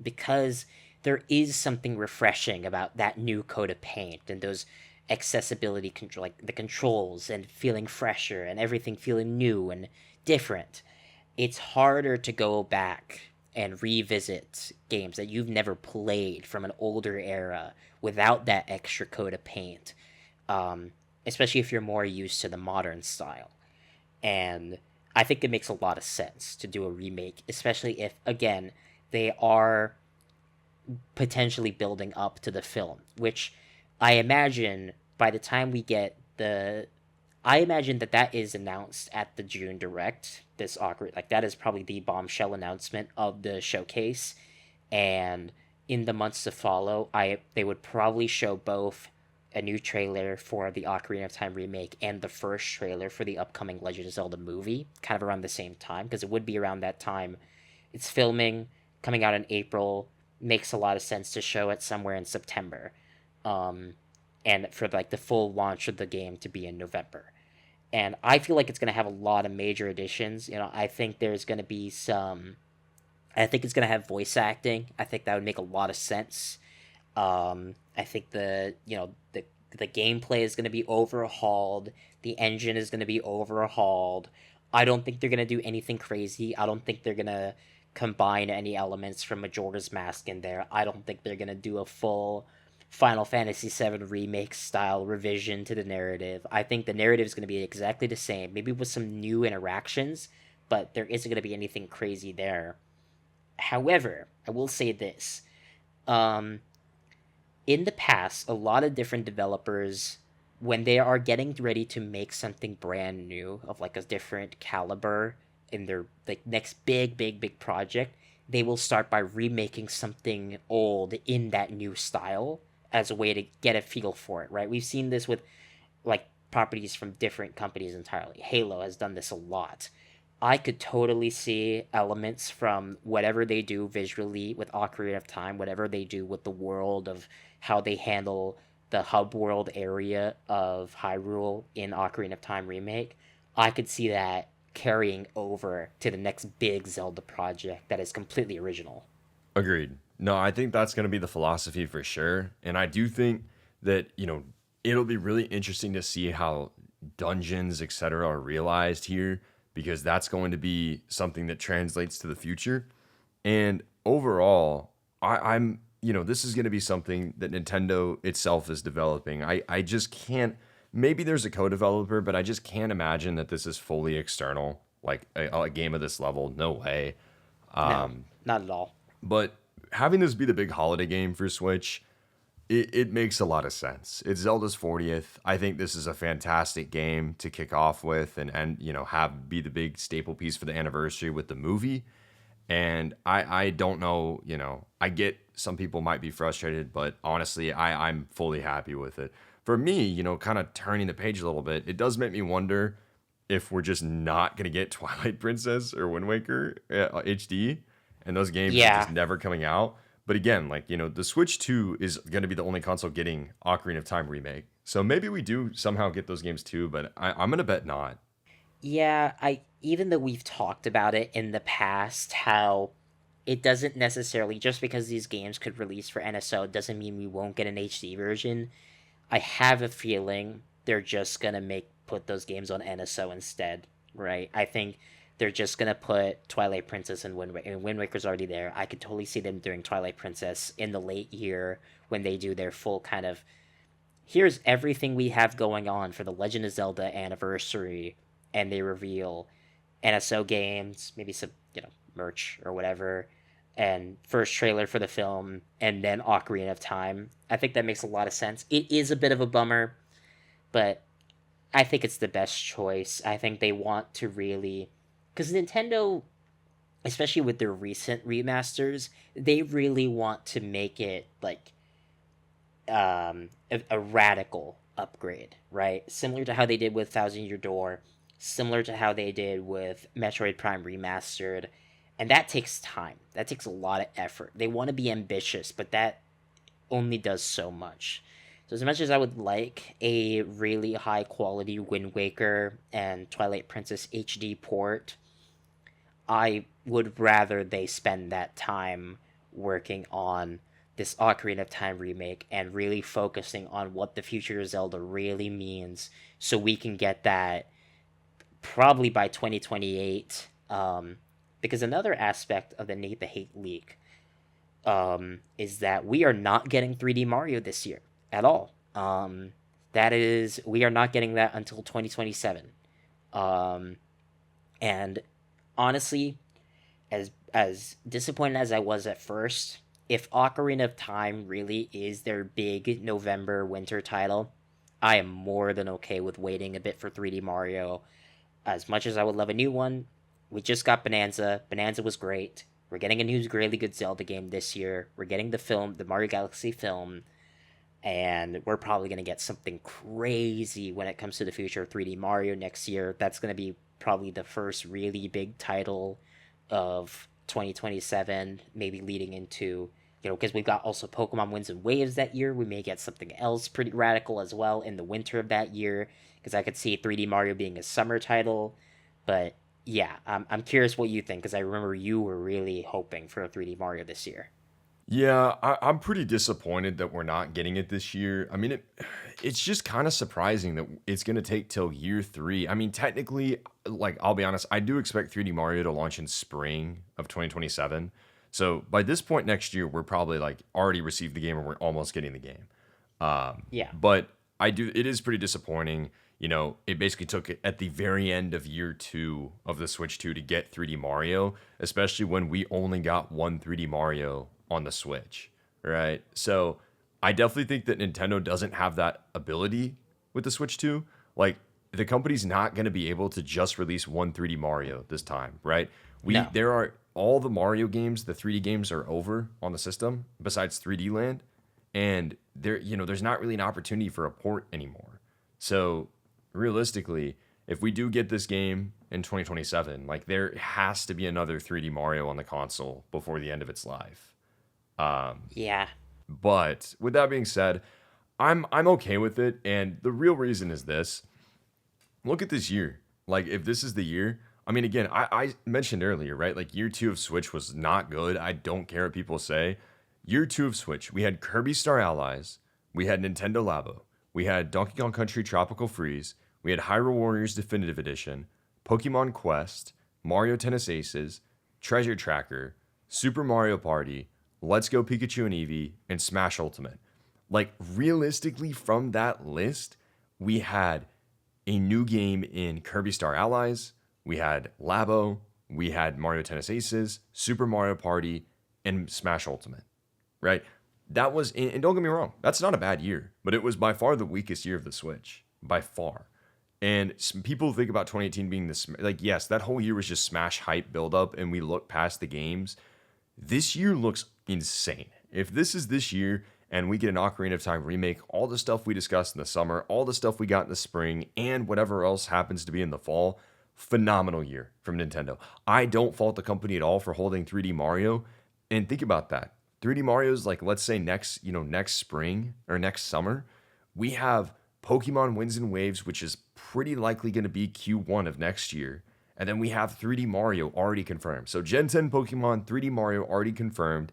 because there is something refreshing about that new coat of paint and those accessibility control, like the controls and feeling fresher and everything feeling new and different. It's harder to go back and revisit games that you've never played from an older era without that extra coat of paint, especially if you're more used to the modern style. And I think it makes a lot of sense to do a remake, especially if, again, they are potentially building up to the film, which I imagine by the time we get the I imagine that is announced at the June Direct. This awkward, like that is probably the bombshell announcement of the showcase, and in the months to follow, they would probably show both a new trailer for the Ocarina of Time remake and the first trailer for the upcoming Legend of Zelda movie, kind of around the same time, because it would be around that time. It's filming, coming out in April, makes a lot of sense to show it somewhere in September. And for like the full launch of the game to be in November. And I feel like it's going to have a lot of major additions. I think there's going to be some. I think it's going to have voice acting. I think that would make a lot of sense. I think the gameplay is going to be overhauled. The engine is going to be overhauled. I don't think they're going to do anything crazy. I don't think they're going to combine any elements from Majora's Mask in there. I don't think they're going to do a full Final Fantasy VII Remake style revision to the narrative. I think the narrative is going to be exactly the same, maybe with some new interactions, but there isn't going to be anything crazy there. However, I will say this. In the past, a lot of different developers, when they are getting ready to make something brand new of like a different caliber in their like next big project, they will start by remaking something old in that new style as a way to get a feel for it, right? We've seen this with like properties from different companies entirely. Halo has done this a lot. I could totally see elements from whatever they do visually with Ocarina of Time, whatever they do with the world of how they handle the hub world area of Hyrule in Ocarina of Time Remake. I could see that carrying over to the next big Zelda project that is completely original. Agreed. No, I think that's going to be the philosophy for sure. And I do think that, it'll be really interesting to see how dungeons, etc., are realized here because that's going to be something that translates to the future. And overall, this is going to be something that Nintendo itself is developing. I just can't, maybe there's a co developer, but I just can't imagine that this is fully external, like a game of this level. No way. No, not at all. But having this be the big holiday game for Switch, it makes a lot of sense. It's Zelda's 40th. I think this is a fantastic game to kick off with and have be the big staple piece for the anniversary with the movie. And I don't know, I get some people might be frustrated, but honestly, I'm fully happy with it. For me, kind of turning the page a little bit, it does make me wonder if we're just not going to get Twilight Princess or Wind Waker HD, and those games are just Yeah, never coming out. But again, like, the Switch 2 is going to be the only console getting Ocarina of Time Remake. So maybe we do somehow get those games too, but I'm going to bet not. yeah. I even though we've talked about it in the past, how it doesn't necessarily just because these games could release for NSO doesn't mean we won't get an HD version. I have a feeling they're just gonna make put those games on NSO instead, right? I think they're just gonna put Twilight Princess and Wind Waker. And Wind Waker's already there. I could totally see them doing Twilight Princess in the late year when they do their full kind of here's everything we have going on for the Legend of Zelda anniversary, and they reveal NSO games, maybe some merch or whatever, and first trailer for the film, and then Ocarina of Time. I think that makes a lot of sense. It is a bit of a bummer, but I think it's the best choice. I think they want to really, because Nintendo, especially with their recent remasters, they really want to make it like a radical upgrade, right? Similar to how they did with Thousand Year Door, similar to how they did with Metroid Prime Remastered, and that takes time. That takes a lot of effort. They want to be ambitious, but that only does so much. So as much as I would like a really high quality Wind Waker and Twilight Princess HD port, I would rather they spend that time working on this Ocarina of Time remake and really focusing on what the future of Zelda really means so we can get that probably by 2028. Because another aspect of the Nate the Hate leak is that we are not getting 3D Mario this year at all. That is, we are not getting that until 2027. Um, and honestly, as disappointed as I was at first, if Ocarina of Time really is their big November winter title, I am more than okay with waiting a bit for 3D Mario. As much as I would love a new one, we just got Bonanza. Bonanza was great. We're getting a new really good Zelda game this year. We're getting the film, the Mario Galaxy film, and we're probably going to get something crazy when it comes to the future of 3D Mario next year. That's going to be probably the first really big title of 2027, maybe leading into, because we've got also Pokemon Winds and Waves that year. We may get something else pretty radical as well in the winter of that year, because I could see 3D Mario being a summer title. But yeah, I'm curious what you think, because I remember you were really hoping for a 3D Mario this year. Yeah, I'm pretty disappointed that we're not getting it this year. I mean, it's just kind of surprising that it's going to take till year three. I mean, technically, like, I'll be honest, I do expect 3D Mario to launch in spring of 2027. So by this point next year, we're probably like already received the game or we're almost getting the game. Yeah. But it is pretty disappointing. It basically took it at the very end of year two of the Switch 2 to get 3D Mario, especially when we only got one 3D Mario on the Switch, right? So I definitely think that Nintendo doesn't have that ability with the Switch 2. Like, the company's not going to be able to just release one 3D Mario this time, right? No. There are all the Mario games, the 3D games are over on the system besides 3D Land, and there's not really an opportunity for a port anymore. So realistically, if we do get this game in 2027, like there has to be another 3D Mario on the console before the end of its life. Yeah. But with that being said, I'm okay with it, and the real reason is this. Look at this year. Like, if this is the year, I mean, again, I mentioned earlier, right? Like, year two of Switch was not good. I don't care what people say. Year two of Switch, we had Kirby Star Allies, we had Nintendo Labo, we had Donkey Kong Country Tropical Freeze, we had Hyrule Warriors Definitive Edition, Pokemon Quest, Mario Tennis Aces, Treasure Tracker, Super Mario Party, Let's Go Pikachu and Eevee, and Smash Ultimate. Like, realistically, from that list, we had a new game in Kirby Star Allies, we had Labo, we had Mario Tennis Aces, Super Mario Party, and Smash Ultimate, right? That was, and don't get me wrong, that's not a bad year, but it was by far the weakest year of the Switch, by far. And some people think about 2018 being this, like, yes, that whole year was just Smash hype buildup, and we look past the games. This year looks insane. If this is this year, and we get an Ocarina of Time remake, all the stuff we discussed in the summer, all the stuff we got in the spring, and whatever else happens to be in the fall, phenomenal year from Nintendo. I don't fault the company at all for holding 3D Mario. And think about that. 3D Mario's like, let's say next spring or next summer, we have Pokemon Winds and Waves, which is pretty likely going to be Q1 of next year. And then we have 3D Mario already confirmed. So Gen 10 Pokemon, 3D Mario already confirmed.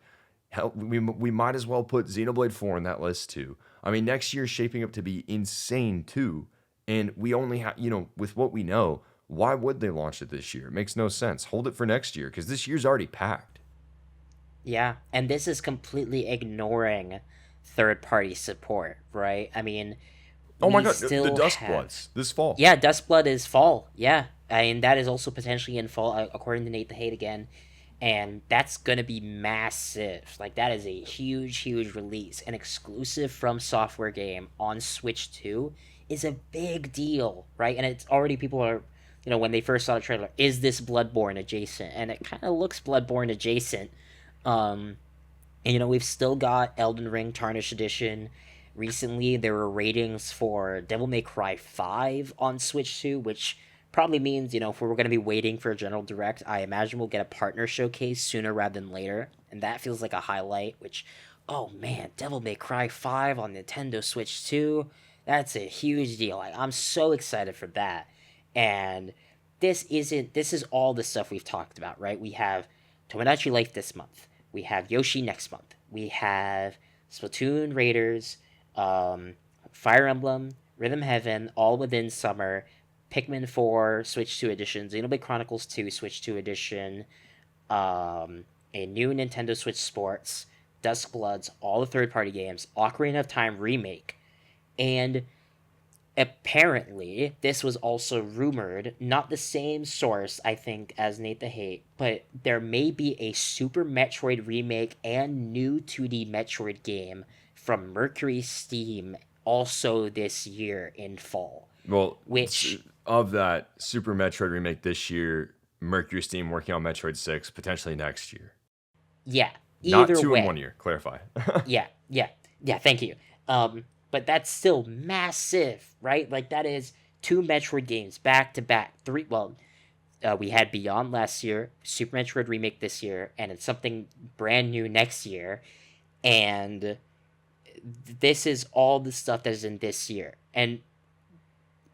Hell, we might as well put Xenoblade 4 in that list too. I mean, next year is shaping up to be insane too. And we only have, with what we know, why would they launch it this year? It makes no sense. Hold it for next year because this year's already packed. Yeah. And this is completely ignoring third party support, right? I mean, Oh my we god, the still Dusk have. Bloods this fall. Yeah, Dustblood is fall. Yeah. And that is also potentially in fall, according to Nate the Hate again. And that's going to be massive. Like, that is a huge, huge release. An exclusive from software game on Switch 2 is a big deal, right? And it's already people are, when they first saw the trailer, is this Bloodborne adjacent? And it kind of looks Bloodborne adjacent. Um, and we've still got Elden Ring Tarnished Edition. Recently, there were ratings for Devil May Cry 5 on Switch 2, which probably means, if we're going to be waiting for a general direct, I imagine we'll get a partner showcase sooner rather than later. And that feels like a highlight, which, oh man, Devil May Cry 5 on Nintendo Switch 2, that's a huge deal. Like, I'm so excited for that. And this is all the stuff we've talked about, right? We have Tomodachi Life this month. We have Yoshi next month. We have Splatoon Raiders, Fire Emblem, Rhythm Heaven, all within summer. Pikmin 4 Switch 2 edition, Xenoblade Chronicles 2 Switch 2 edition, a new Nintendo Switch Sports, Dusk Bloods, all the third-party games, Ocarina of Time Remake, and apparently this was also rumored, not the same source, I think, as Nate the Hate, but there may be a Super Metroid remake and new 2D Metroid game from Mercury Steam also this year in fall. Well, Which, of that Super Metroid remake this year, Mercury Steam working on Metroid 6 potentially next year. yeah, Not either two in way. 1 year, clarify. Yeah, yeah, yeah, thank you. But that's still massive, right? Like, that is two Metroid games back to back. We had Beyond last year, Super Metroid Remake this year, and it's something brand new next year. And this is all the stuff that is in this year. And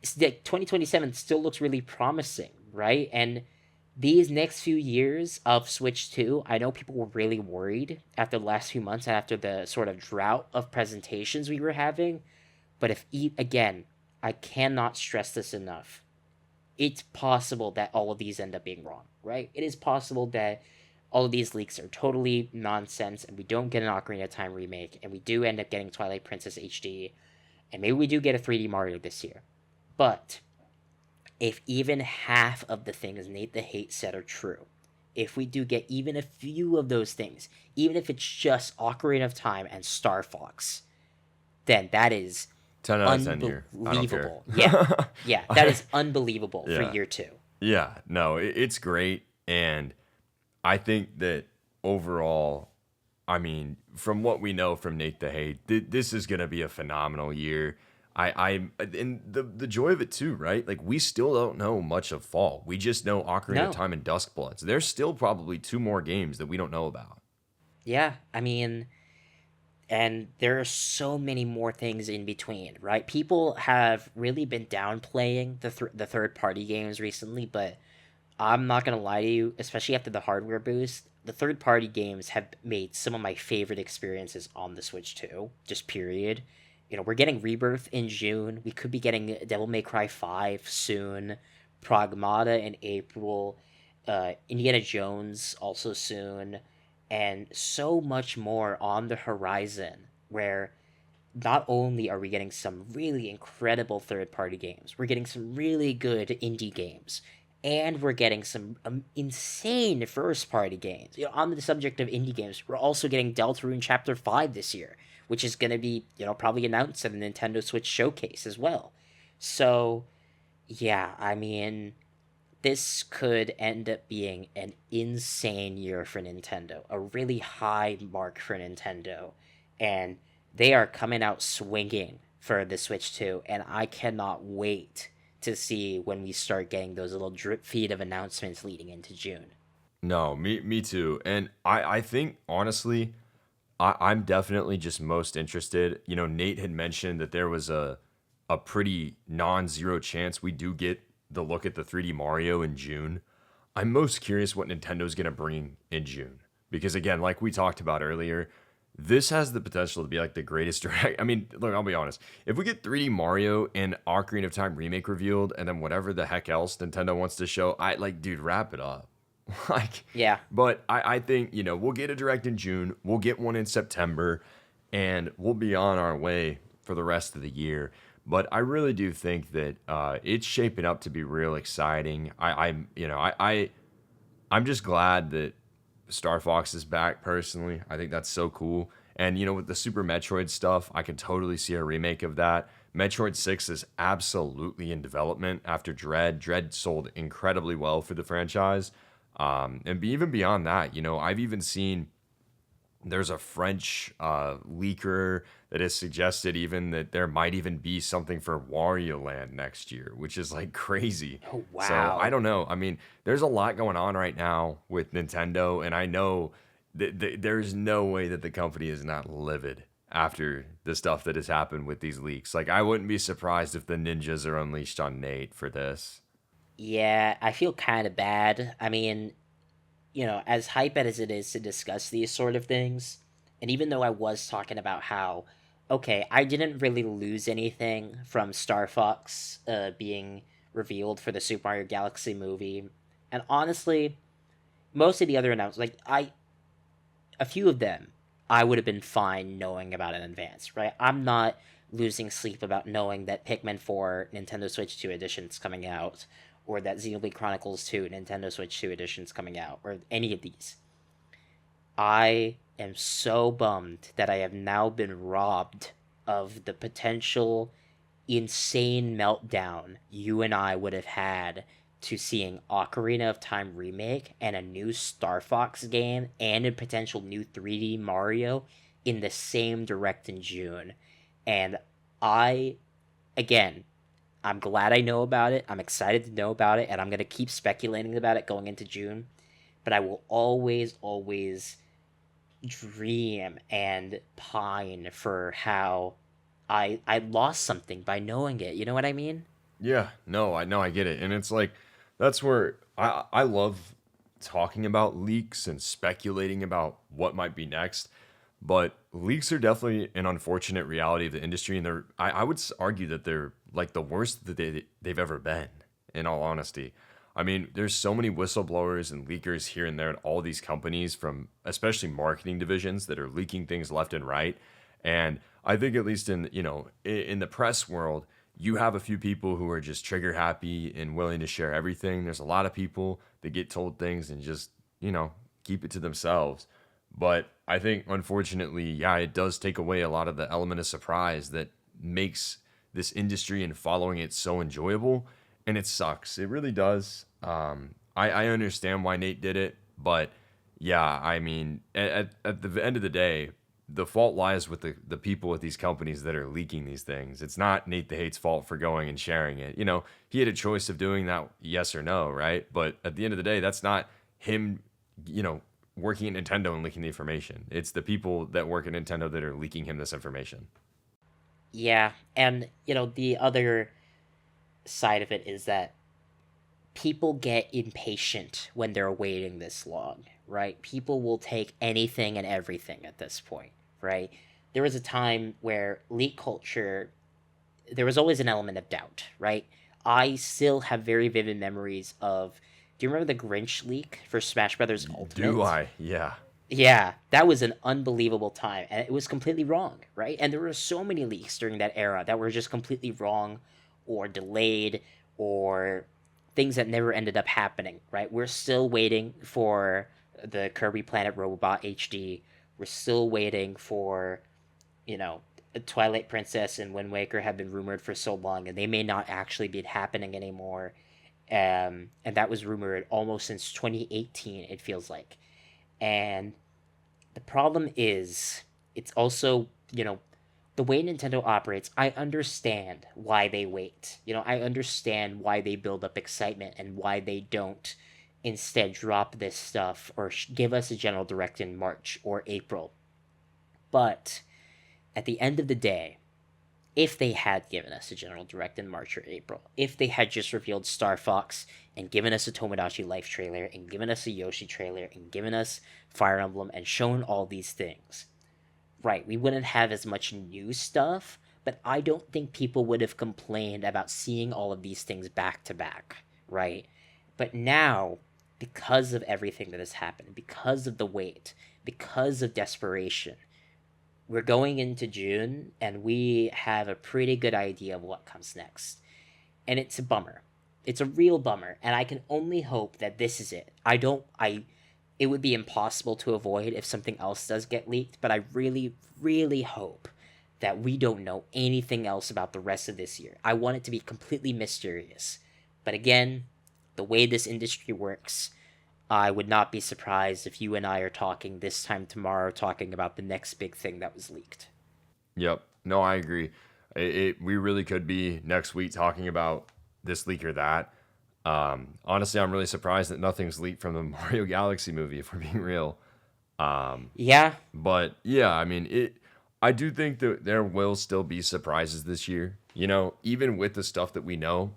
2027 still looks really promising, right? And these next few years of Switch 2, I know people were really worried after the last few months, after the sort of drought of presentations we were having. But again, I cannot stress this enough. It's possible that all of these end up being wrong, right? It is possible that all of these leaks are totally nonsense and we don't get an Ocarina of Time remake and we do end up getting Twilight Princess HD and maybe we do get a 3D Mario this year. But if even half of the things Nate the Hate said are true, if we do get even a few of those things, even if it's just Ocarina of Time and Star Fox, then that is 10 out of 10 year. I don't care. unbelievable. Yeah, yeah, that is unbelievable for Yeah. year two. Yeah, no, it's great. And I think that overall, I mean, from what we know from Nate the Hate, this is going to be a phenomenal year. And the joy of it too, right? Like we still don't know much of fall. We just know Ocarina of No. Time and Duskbloods. There's still probably two more games that we don't know about. Yeah, I mean, and there are so many more things in between, right? People have really been downplaying the third party games recently, but I'm not gonna lie to you, especially after the hardware boost, the third party games have made some of my favorite experiences on the Switch too. Just period. We're getting Rebirth in June. We could be getting Devil May Cry 5 soon. Pragmata in April. Indiana Jones also soon. And so much more on the horizon where not only are we getting some really incredible third party games, we're getting some really good indie games, and we're getting some insane first party games. On the subject of indie games, we're also getting Deltarune Chapter 5 this year, which is going to be, probably announced at the Nintendo Switch Showcase as well. So, yeah, I mean, this could end up being an insane year for Nintendo, a really high mark for Nintendo, and they are coming out swinging for the Switch 2, and I cannot wait to see when we start getting those little drip feed of announcements leading into June. No, me too. And I think honestly, I'm definitely just most interested. Nate had mentioned that there was a pretty non-zero chance we do get the look at the 3D Mario in June. I'm most curious what Nintendo's going to bring in June because again, like we talked about earlier, this has the potential to be like the greatest direct. I mean, look, I'll be honest. If we get 3D Mario and Ocarina of Time remake revealed, and then whatever the heck else Nintendo wants to show, I like, dude, wrap it up. like, Yeah, but I think we'll get a direct in June. We'll get one in September, and we'll be on our way for the rest of the year. But I really do think that it's shaping up to be real exciting. I'm just glad that Star Fox is back personally. I think that's so cool. And with the Super Metroid stuff, I can totally see a remake of that. Metroid 6 is absolutely in development after Dread. Dread sold incredibly well for the franchise. Even beyond that, I've even seen there's a French leaker that has suggested even that there might even be something for Wario Land next year, which is like crazy. oh So I wow. don't know. I mean, there's a lot going on right now with Nintendo, and I know that there's no way that the company is not livid after the stuff that has happened with these leaks. Like, I wouldn't be surprised if the ninjas are unleashed on Nate for this. Yeah, I feel kind of bad. I mean, as hype as it is to discuss these sort of things, and even though I was talking about how, okay, I didn't really lose anything from Star Fox being revealed for the Super Mario Galaxy movie, and honestly, most of the other announcements, a few of them, I would have been fine knowing about in advance, right? I'm not losing sleep about knowing that Pikmin 4 Nintendo Switch 2 edition's coming out, or that Xenoblade Chronicles 2 Nintendo Switch 2 edition's coming out, or any of these. I am so bummed that I have now been robbed of the potential insane meltdown you and I would have had to seeing Ocarina of Time Remake and a new Star Fox game and a potential new 3D Mario in the same direct in June. And I, again, I'm glad I know about it. I'm excited to know about it, and I'm going to keep speculating about it going into June. But I will always, always dream and pine for how I lost something by knowing it. You know what I mean? Yeah, no, I know, I get it. And it's like that's where I love talking about leaks and speculating about what might be next. But leaks are definitely an unfortunate reality of the industry, and I would argue that they're like the worst that they've ever been. In all honesty, I mean, there's so many whistleblowers and leakers here and there at all these companies, from especially marketing divisions that are leaking things left and right. And I think at least in in the press world, you have a few people who are just trigger happy and willing to share everything. There's a lot of people that get told things and just keep it to themselves. But I think, unfortunately, yeah, it does take away a lot of the element of surprise that makes this industry and following it so enjoyable. And it sucks. It really does. I understand why Nate did it. But yeah, I mean, at the end of the day, the fault lies with the people at these companies that are leaking these things. It's not Nate the Hate's fault for going and sharing it. He had a choice of doing that, yes or no, right? But at the end of the day, that's not him, you know, working at Nintendo and leaking the information. It's the people that work at Nintendo that are leaking him this information. Yeah, and the other side of it is that people get impatient when they're waiting this long, right? People will take anything and everything at this point, right? There was a time where leak culture, there was always an element of doubt, right? I still have very vivid memories of. Do you remember the Grinch leak for Smash Brothers Do Ultimate? I? Yeah. Yeah, that was an unbelievable time, and it was completely wrong, right? And there were so many leaks during that era that were just completely wrong, or delayed, or things that never ended up happening, right? We're still waiting for the Kirby Planet Robot HD. We're still waiting for, you know, Twilight Princess and Wind Waker have been rumored for so long, and they may not actually be happening anymore. And that was rumored almost since 2018, it feels like. And the problem is, it's also, the way Nintendo operates, I understand why they wait. I understand why they build up excitement and why they don't instead drop this stuff or give us a general direct in March or April. But at the end of the day, if they had given us a general direct in March or April, if they had just revealed Star Fox and given us a Tomodachi Life trailer and given us a Yoshi trailer and given us Fire Emblem and shown all these things, right, we wouldn't have as much new stuff, but I don't think people would have complained about seeing all of these things back to back, right? But now, because of everything that has happened, because of the wait, because of desperation, we're going into June and we have a pretty good idea of what comes next. And it's a bummer. It's a real bummer, and I can only hope that this is it. It would be impossible to avoid if something else does get leaked, but I really, really hope that we don't know anything else about the rest of this year. I want it to be completely mysterious. But again, the way this industry works, I would not be surprised if you and I are talking this time tomorrow, talking about the next big thing that was leaked. Yep. No, I agree. We really could be next week talking about this leak or that. Honestly, I'm really surprised that nothing's leaked from the Mario Galaxy movie, if we're being real. Yeah, But yeah, I mean, I do think that there will still be surprises this year. Even with the stuff that we know,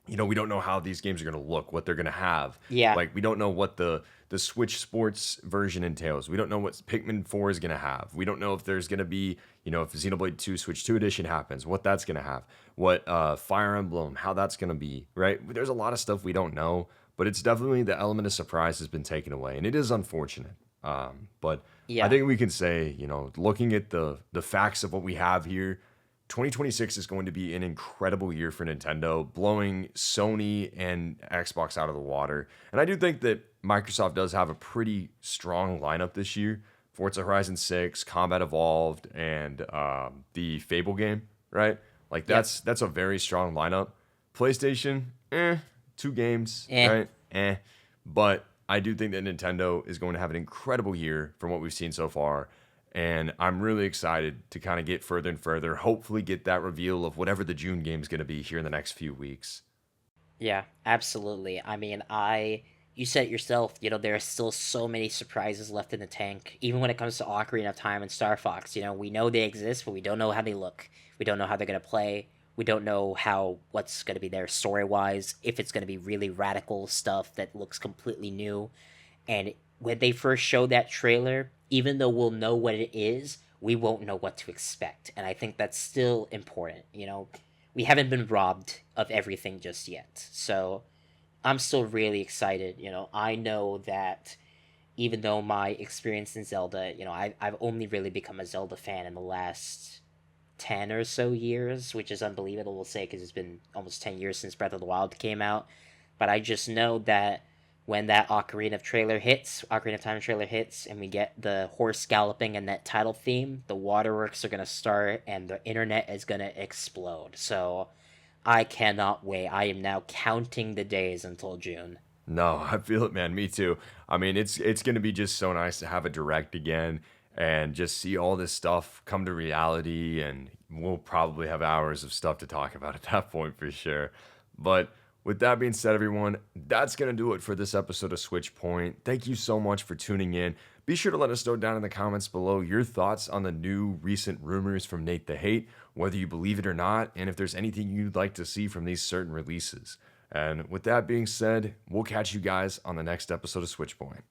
we don't know how these games are going to look, what they're going to have. yeah, Like, we don't know what the Switch Sports version entails. We don't know what Pikmin 4 is going to have. We don't know if there's going to be, if Xenoblade 2 Switch 2 edition happens, what that's going to have. What Fire Emblem, how that's going to be, right? There's a lot of stuff we don't know, but it's definitely the element of surprise has been taken away, and it is unfortunate. But I yeah. think we can say, looking at the facts of what we have here, 2026 is going to be an incredible year for Nintendo, blowing Sony and Xbox out of the water. And I do think that Microsoft does have a pretty strong lineup this year. Forza Horizon 6, Combat Evolved, and the Fable game, right? Like Yep. that's a very strong lineup. PlayStation, 2 games, Eh. right? But I do think that Nintendo is going to have an incredible year from what we've seen so far. And I'm really excited to kind of get further and further, hopefully get that reveal of whatever the June game is going to be here in the next few weeks. Yeah, absolutely. I mean, you said it yourself, there are still so many surprises left in the tank. Even when it comes to Ocarina of Time and Star Fox, we know they exist, but we don't know how they look. We don't know how they're going to play. We don't know what's going to be there story-wise, if it's going to be really radical stuff that looks completely new. And when they first show that trailer, even though we'll know what it is, we won't know what to expect. And I think that's still important. We haven't been robbed of everything just yet. So I'm still really excited. I know that even though my experience in Zelda, I've only really become a Zelda fan in the last 10 or so years, which is unbelievable to say because it's been almost 10 years since Breath of the Wild came out. But I just know that when that Ocarina of Time trailer hits, and we get the horse galloping and that title theme, the waterworks are gonna start and the internet is gonna explode. So I cannot wait. I am now counting the days until June. No, I feel it, man. Me too. I mean, it's going to be just so nice to have a direct again. and just see all this stuff come to reality. And we'll probably have hours of stuff to talk about at that point for sure. But with that being said, everyone, that's going to do it for this episode of Switch Point. Thank you so much for tuning in. Be sure to let us know down in the comments below your thoughts on the new recent rumors from Nate the Hate, whether you believe it or not, and if there's anything you'd like to see from these certain releases. And with that being said, we'll catch you guys on the next episode of Switch Point.